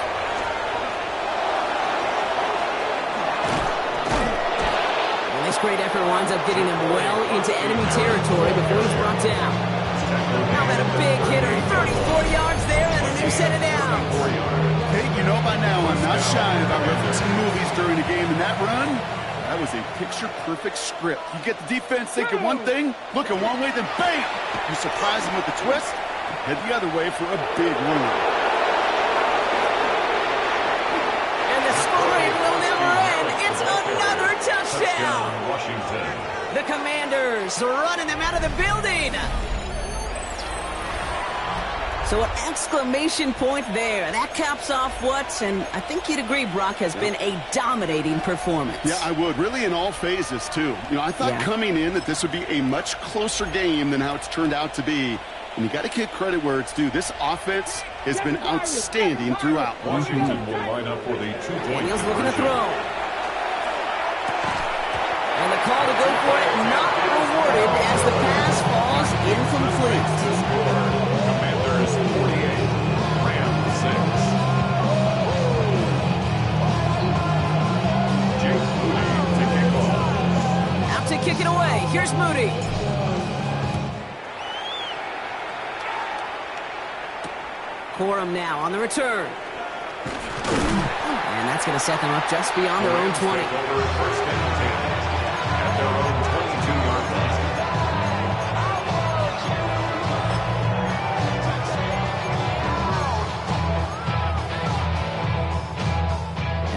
This great effort winds up getting him well into enemy territory before he's brought down. How about a big hitter, 34 yards there and a new set of downs. Hey, you know by now I'm not shy about referencing movies during a game, and that run, that was a picture-perfect script. You get the defense thinking one thing, looking one way, then bam! You surprise them with the twist, head the other way for a big run. And the scoring will never end. It's another touchdown. Washington. The Commanders running them out of the building. So an exclamation point there. That caps off what, and I think you'd agree, Brock, has been a dominating performance. Yeah, I would. Really in all phases, too. You know, I thought coming in that this would be a much closer game than how it's turned out to be. And you got to give credit where it's due. This offense has been outstanding throughout. Washington will line up for the 2-point. Daniels looking to throw. And the call to go for it not rewarded as the pass falls incomplete. Commanders 48, Rams 6. Jake Moody to kick off. Out to kick it away. Here's Moody. Corum now on the return. And that's going to set them up just beyond their own 20. Over 1st and 10 at their own 22-yard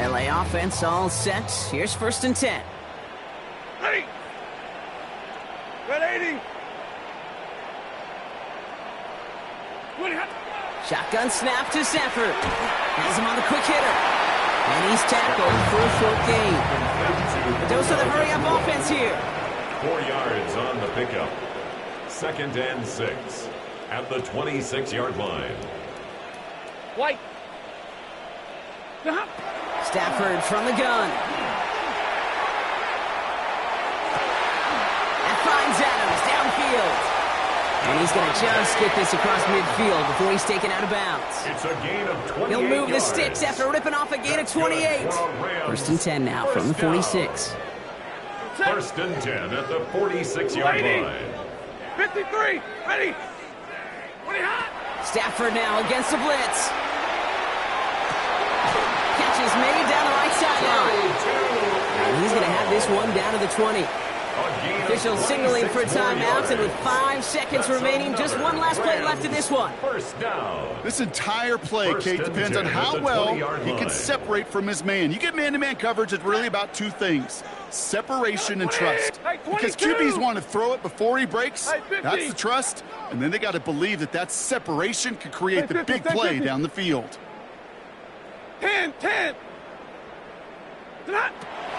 line. LA offense all set. Here's 1st and 10. Ready. Red 80. Shotgun snap to Stafford. Has him on the quick hitter. And he's tackled for a short gain. But those are the hurry-up offense here. 4 yards on the pickup. 2nd and 6 at the 26-yard line. White. Stafford from the gun. That finds Adams downfield. And he's going to just get this across midfield before he's taken out of bounds. It's a gain of 28 He'll move the yards. sticks after ripping off a gain of 28. 1st and 10 now from the 46. 1st and 10 at the 46-yard line. 53. Ready. Stafford now against the blitz. Catch is made down the right sideline. And he's going to have this one down to the 20. Officials signaling for a timeout, and with 5 seconds remaining, just one last play left in this one. First down. This entire play, Kate, depends on how well he can separate from his man. You get man-to-man coverage, it's really about two things: separation and trust. Because QBs want to throw it before he breaks. That's the trust. And then they got to believe that that separation could create the big play down the field. 10.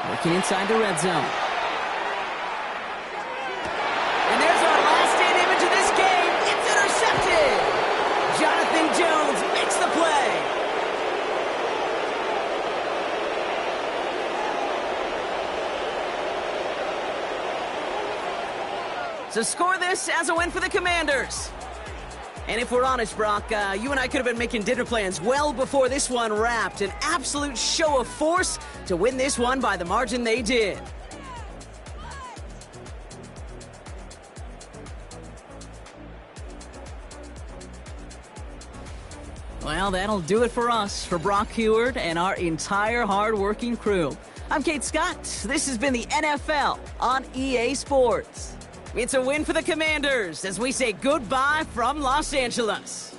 Working inside the red zone. And there's our last stand image of this game. It's intercepted. Jonathan Jones makes the play. So score this as a win for the Commanders. And if we're honest, Brock, you and I could have been making dinner plans well before this one wrapped. An absolute show of force to win this one by the margin they did. Well, that'll do it for us, for Brock Heward and our entire hard-working crew. I'm Kate Scott. This has been the NFL on EA Sports. It's a win for the Commanders as we say goodbye from Los Angeles.